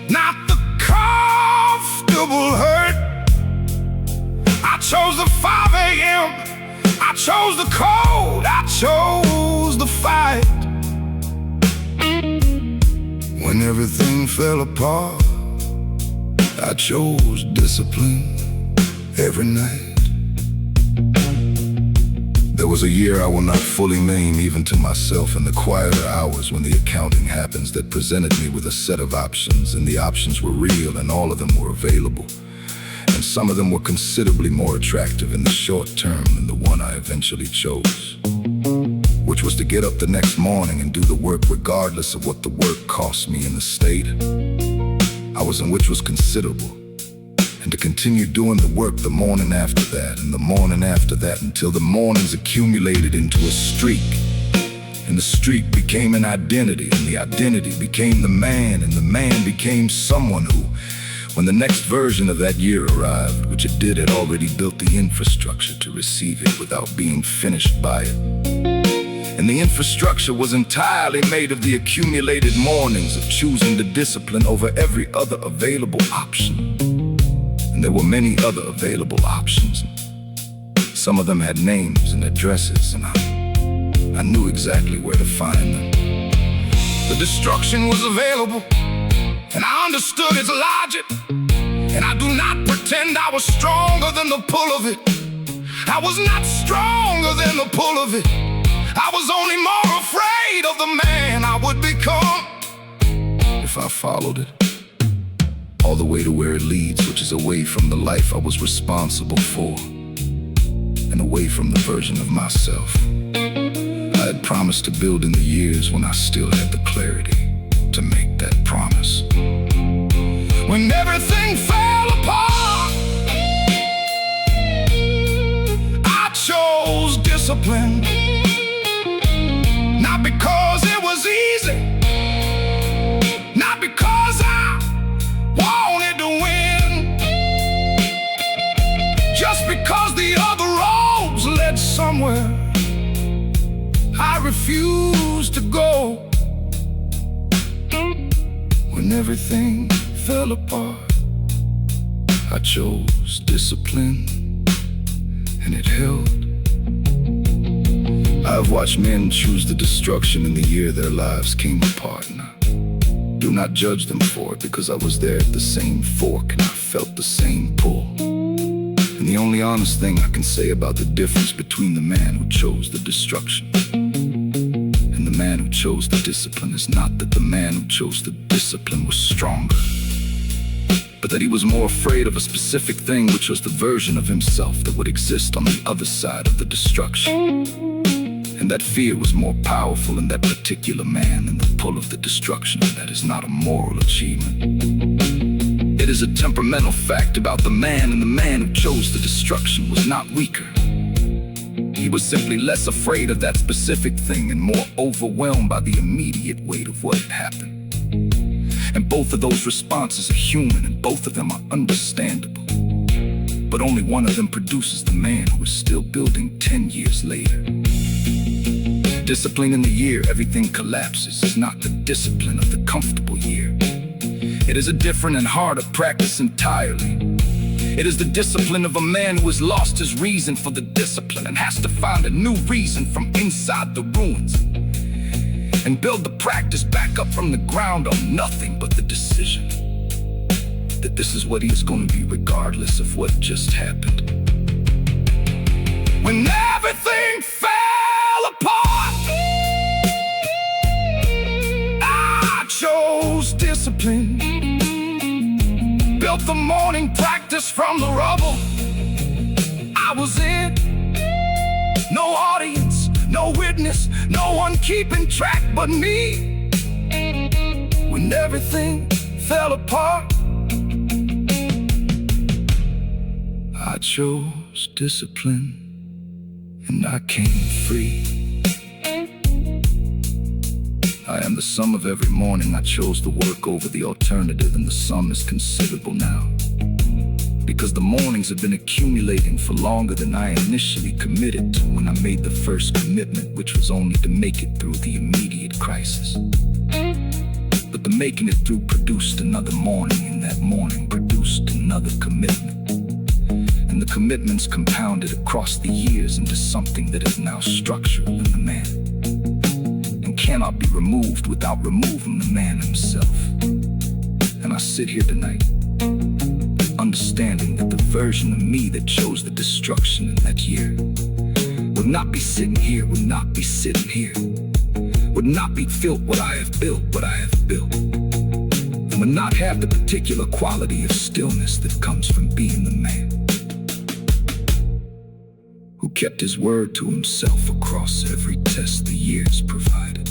not the comfortable hurt. I chose the 5 a.m., I chose the cold, I chose the fight. When everything fell apart, I chose discipline every night. There was a year I will not fully name even to myself, in the quieter hours when the accounting happens, that presented me with a set of options, and the options were real and all of them were available. And some of them were considerably more attractive in the short term than the one I eventually chose, which was to get up the next morning and do the work regardless of what the work cost me in the state I was in, which was considerable, and to continue doing the work the morning after that, and the morning after that, until the mornings accumulated into a streak, and the streak became an identity, and the identity became the man, and the man became someone who, when the next version of that year arrived, which it did, had already built the infrastructure to receive it without being finished by it. And the infrastructure was entirely made of the accumulated mornings of choosing the discipline over every other available option. And there were many other available options. Some of them had names and addresses, and I knew exactly where to find them. The destruction was available, and I understood its logic. And I do not pretend I was stronger than the pull of it. I was not stronger than the pull of it. I was only more afraid of the man I would become if I followed it all the way to where it leads, which is away from the life I was responsible for, and away from the version of myself I had promised to build in the years when I still had the clarity to make that promise. When everything fell apart, I chose discipline. Not because it was easy, not because I wanted to win, just because the other roads led somewhere I refused to go. When everything fell apart, I chose discipline, and it held. I've watched men choose the destruction in the year their lives came apart, and I do not judge them for it, because I was there at the same fork and I felt the same pull. And the only honest thing I can say about the difference between the man who chose the destruction and the man who chose the discipline is not that the man who chose the discipline was stronger, but that he was more afraid of a specific thing, which was the version of himself that would exist on the other side of the destruction. And that fear was more powerful in that particular man than the pull of the destruction. That is not a moral achievement. It is a temperamental fact about the man, and the man who chose the destruction was not weaker. He was simply less afraid of that specific thing and more overwhelmed by the immediate weight of what had happened. And both of those responses are human, and both of them are understandable. But only one of them produces the man who is still building 10 years later. Discipline in the year everything collapses is not the discipline of the comfortable year. It is a different and harder practice entirely. It is the discipline of a man who has lost his reason for the discipline and has to find a new reason from inside the ruins, and build the practice back up from the ground on nothing but the decision that this is what he is going to be regardless of what just happened. When everything fell apart, I chose discipline. Built built the morning practice from the rubble. I was in, no audience, no witness, no one keeping track but me. When everything fell apart, I chose discipline and I came free. I am the sum of every morning. I chose the work over the alternative, and the sum is considerable now. Because the mornings have been accumulating for longer than I initially committed to when I made the first commitment, which was only to make it through the immediate crisis. But the making it through produced another morning, and that morning produced another commitment. And the commitments compounded across the years into something that is now structural in the man, and cannot be removed without removing the man himself. And I sit here tonight, understanding that the version of me that chose the destruction in that year would not be sitting here, would not be sitting here, would not be built what I have built, what I have built, and would not have the particular quality of stillness that comes from being the man who kept his word to himself across every test the years provided.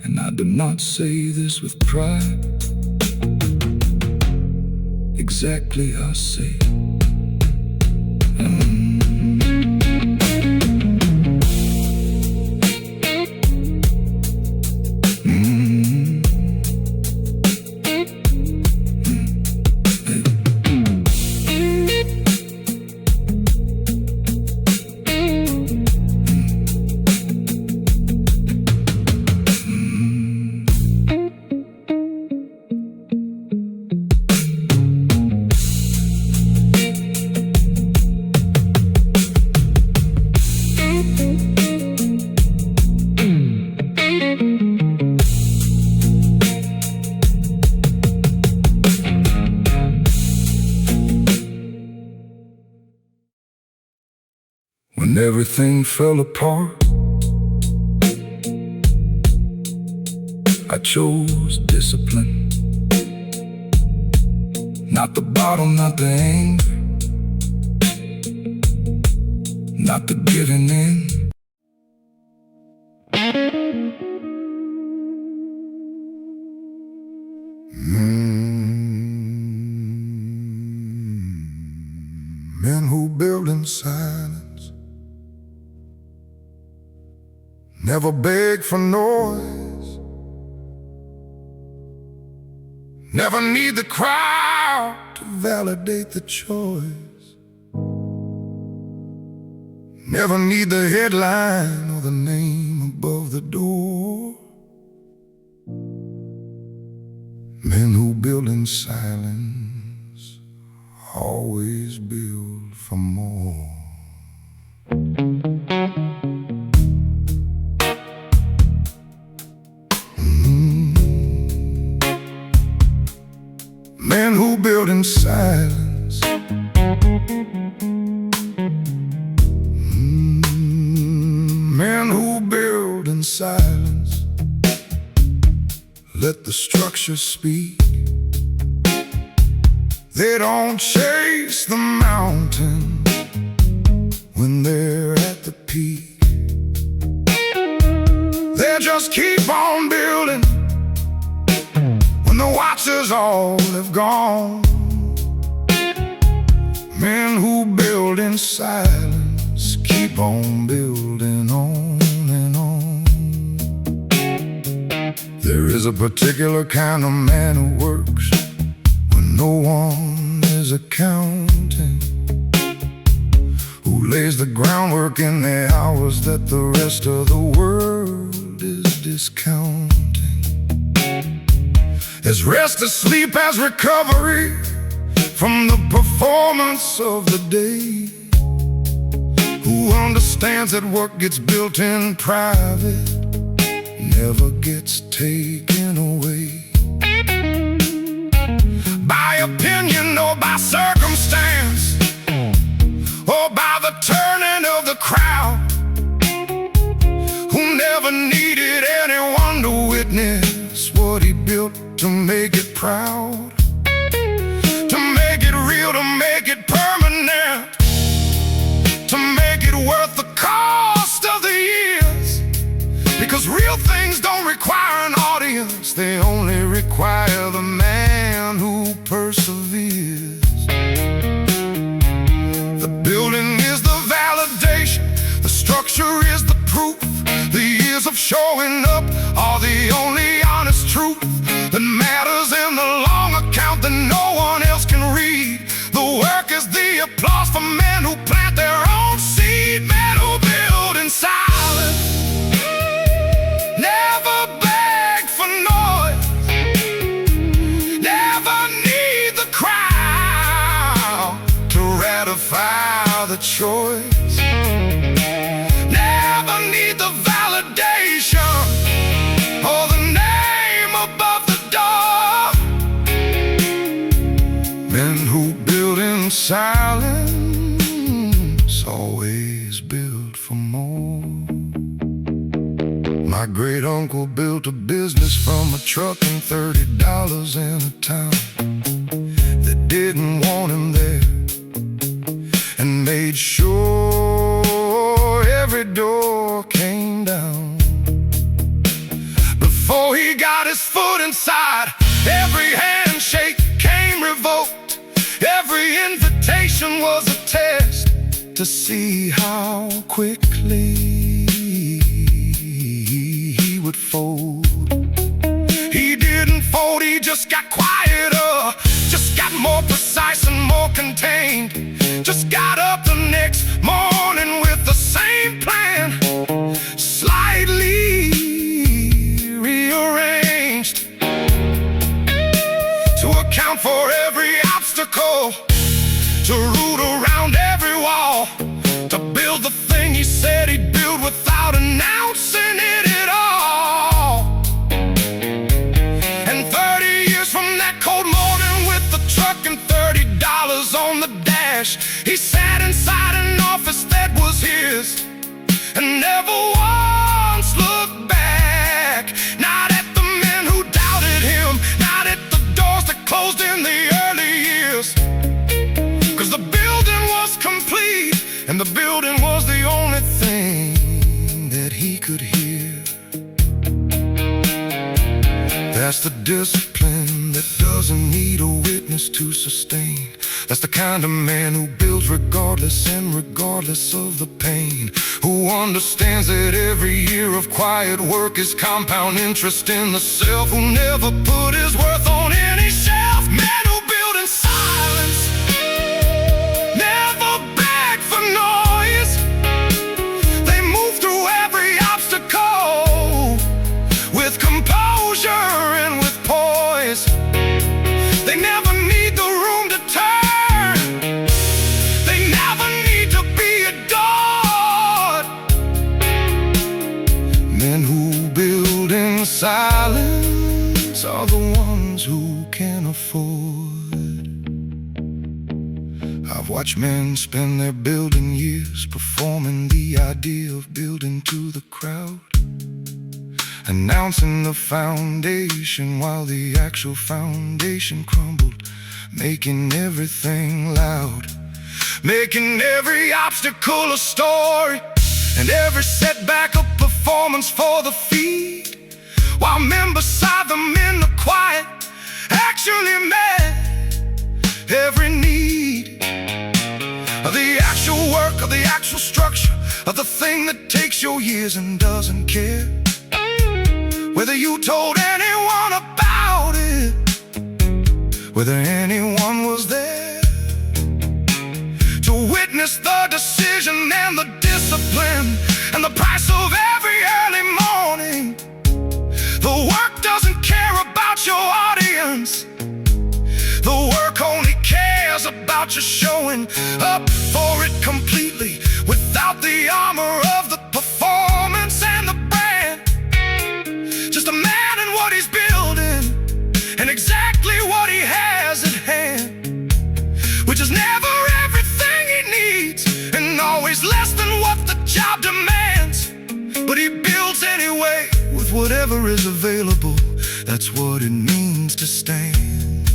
And I do not say this with pride. Exactly, I say it. When everything fell apart, I chose discipline. Not the bottle, not the anger, not the giving in. Men who build in silence, never beg for noise, never need the crowd to validate the choice, never need the headline or the name above the door. Men who build in silence always build for more. Men who build in silence, men who build in silence, let the structure speak. They don't chase the mountain when they're at the peak. They just keep on building when the watchers all have gone. Men who build in silence keep on building on and on. There is a particular kind of man who works when no one is accounting, who lays the groundwork in the hours that the rest of the world is discounting. As rest, as sleep, as recovery from the performance of the day, who understands that work gets built in private, never gets taken away by opinion or by circumstance, or by the turning of the crowd, who never needed anyone to witness what he built to make it proud, to make it real, to make it permanent, to make it worth the cost of the years. Because real things don't require an audience, they only require the man who perseveres. The building is the validation, the structure is the proof. The years of showing up are the only honest truth that matters in the long account that no one else can read. The work is the applause for men who plant their own seed, men who build in silence, never beg for noise, never need the crowd to ratify the choice, never need the validation or the name above the door. Men who build in silence always build for more. My great uncle built a business from a truck and $30 in a town that didn't want him there, and made sure every door came down. Before he got his foot inside, every handshake came revoked. Every invitation was a test to see how quickly he would fold. He didn't fold, he just got quieter, just got more precise and more contained. Just got up the next morning with the same plan, slightly rearranged to account for every obstacle, to root around every wall, to build the thing he said he'd build without announcing it at all. And 30 years from that cold morning with the truck and $30 on the dash, he sat inside an office that was his and never once looked back. Not at the men who doubted him, not at the doors that closed in the early years. Cause the building was complete, and the building was the only thing that he could hear. That's the discipline that doesn't need a witness to sustain. That's the kind of man who builds regardless and regardless of the pain, who understands that every year of quiet work is compound interest in the self, who never put his worth on any shelf. Men who build in silence, never beg for noise. They move through every obstacle with composure and with poise. They never need the room to turn, they never need to be adored. Men who build in silence are the ones who can afford. I've watched men spend their building years performing the idea of building to the crowd, announcing the foundation while the actual foundation crumbled, making everything loud, making every obstacle a story, and every setback a performance for the feet, while men beside them in the quiet actually met every need of the actual work, of the actual structure, of the thing that takes your years and doesn't care whether you told anyone about it, whether anyone was there to witness the decision and the discipline and the price of every early morning. The work doesn't care about your audience, the work only cares about you showing up for it completely, without the armor of the performance and the brand. Just a man and what he's building, and exactly what he has at hand, which is never everything he needs, and always less than what the job demands. But he builds anyway with whatever is available, That's what it means to stand.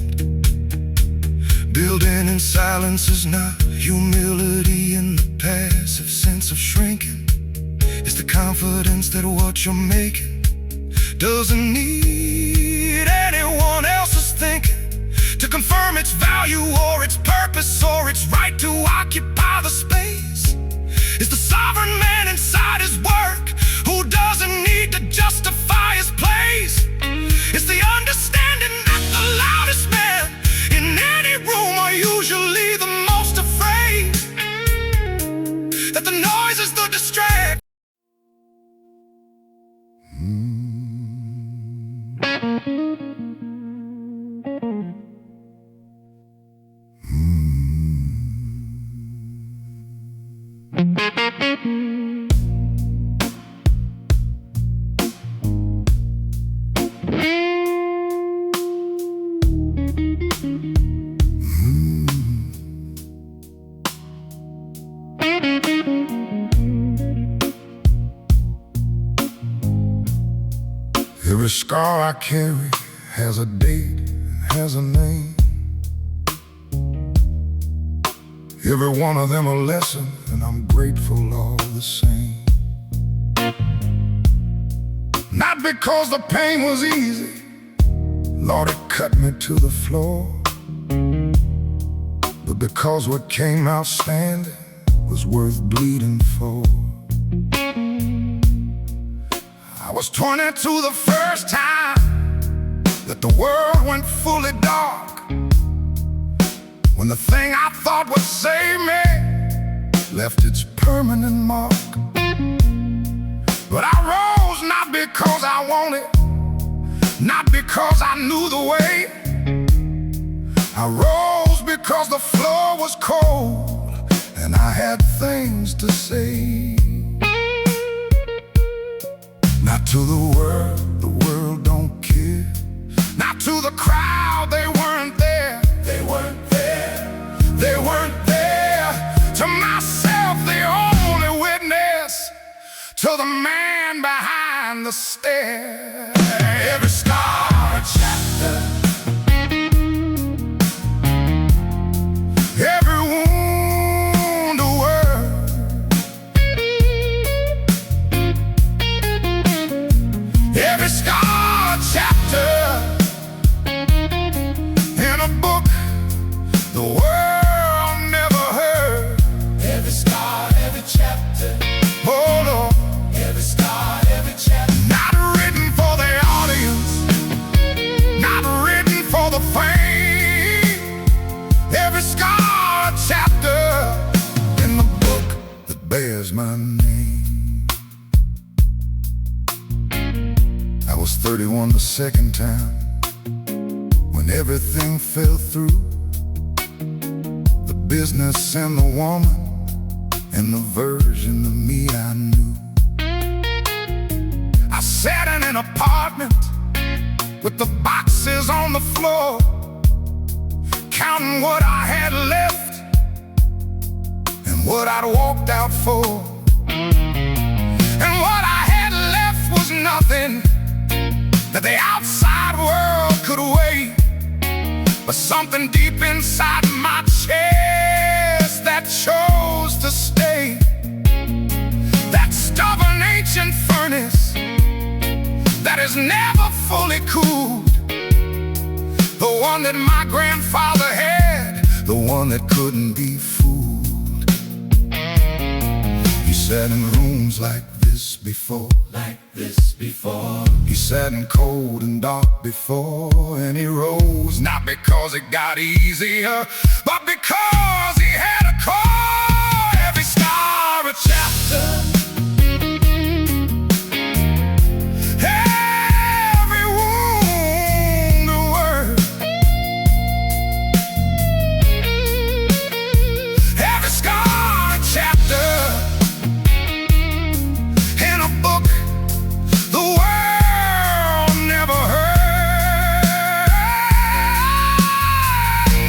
Building in silence is not humility in the passive sense of shrinking. It's the confidence that what you're making doesn't need anyone else's thinking to confirm its value or its purpose or its right to occupy the space. It's the sovereign man inside his work who doesn't need to justify his place. It's the understanding that the loudest man in any room are usually the most afraid, that the noise is the distract. Every scar I carry has a date, has a name. Every one of them a lesson, and I'm grateful all the same. Not because the pain was easy, Lord, it cut me to the floor, but because what came out standing was worth bleeding for. I was 22 the first time that the world went fully dark, when the thing I thought would save me left its permanent mark. But I rose not because I wanted, not because I knew the way. I rose because the floor was cold and I had things to say. Not to the world don't care. Not to the crowd, they weren't there. They weren't there, they weren't there. To myself, the only witness, to the man behind the stair. Every scar a chapter, every wound a word, every scar a chapter in a book the world never heard. Every scar, every chapter, oh Lord, every scar, every chapter. Not written for the audience, not written for the fame. Every scar, a chapter in the book that bears my name. I was 31 the second time, when everything fell through. The business and the woman and the version of me I knew. I sat in an apartment with the boxes on the floor, counting what I had left and what I'd walked out for. And what I had left was nothing that the outside world could weigh, but something deep inside my chest that chose to stay. That stubborn ancient furnace that is never fully cooled, the one that my grandfather had, the one that couldn't be fooled. He sat in rooms like this before, like this before. He sat in cold and dark before, and he rose not because it got easier, but because he had a core. Every star a chapter, every wound a word, every scar a chapter in a book the world never heard.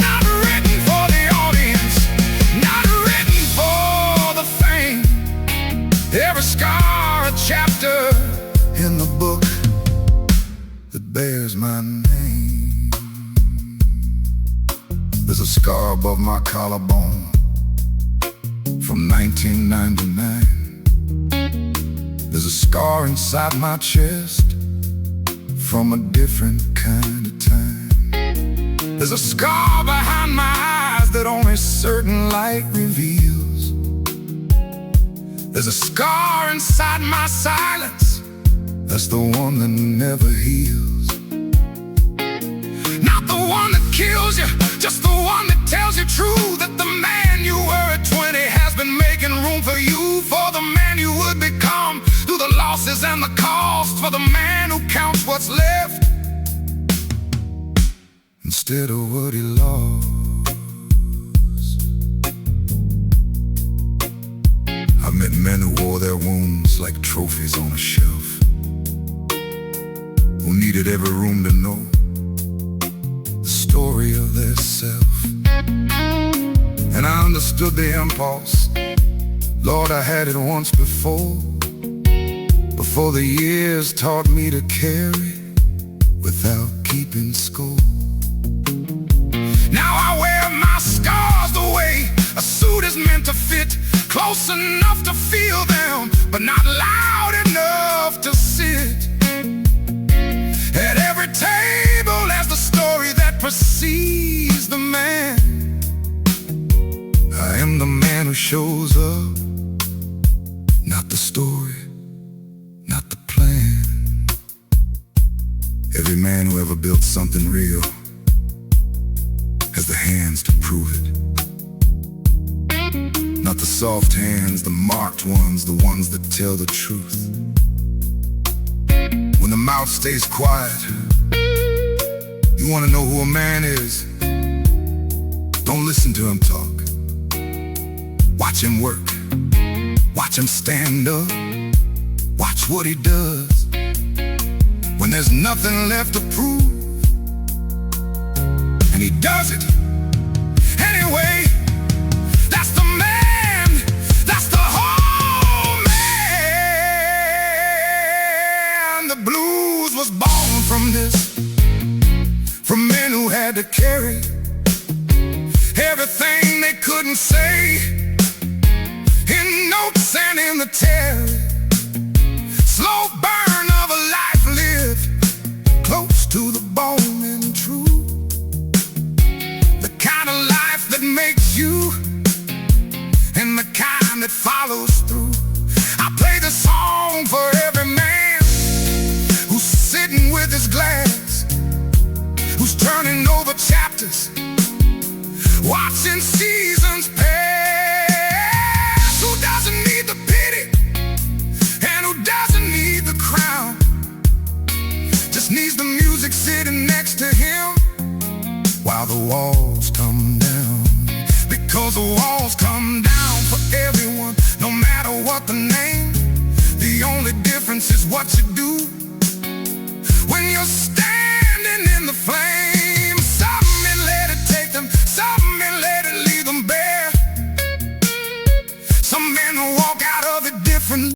Not written for the audience, not written for the fame. bears my name. There's a scar above my collarbone from 1999. There's a scar inside my chest from a different kind of time. There's a scar behind my eyes that only certain light reveals. There's a scar inside my silence, that's the one that never heals. Not the one that kills you, just the one that tells you true, that the man you were at 20 has been making room for you, for the man you would become, through the losses and the cost, for the man who counts what's left instead of what he lost. I've met men who wore their wounds like trophies on a shelf, who needed every room to know the story of their self. And I understood the impulse. Lord, I had it once before the years taught me to carry without keeping score. Now I wear my scars the way a suit is meant to fit, close enough to feel them, but not loud enough to sit at every table as the story that precedes the man. I am the man who shows up, not the story, not the plan. Every man who ever built something real has the hands to prove it. Not the soft hands, the marked ones, the ones that tell the truth. When the mouth stays quiet, you want to know who a man is? Don't listen to him talk. Watch him work. Watch him stand up. Watch what he does when there's nothing left to prove. And he does it anyway. That's the man. That's the whole man. The blues was born from this, from men who had to carry everything they couldn't say in notes and in the terror. Slow burn of a life lived close to the bone and true. The kind of life that makes you, and the kind that follows through. I play this song for every man who's sitting with his glass, who's turning over chapters, watching seasons pass, who doesn't need the pity and who doesn't need the crown, just needs the music sitting next to him while the walls come down. Because the walls come down for everyone, no matter what the name. The only difference is what you do when you're standing in the flame. Some men let it take them, some men let it leave them bare. Some men walk out of it different.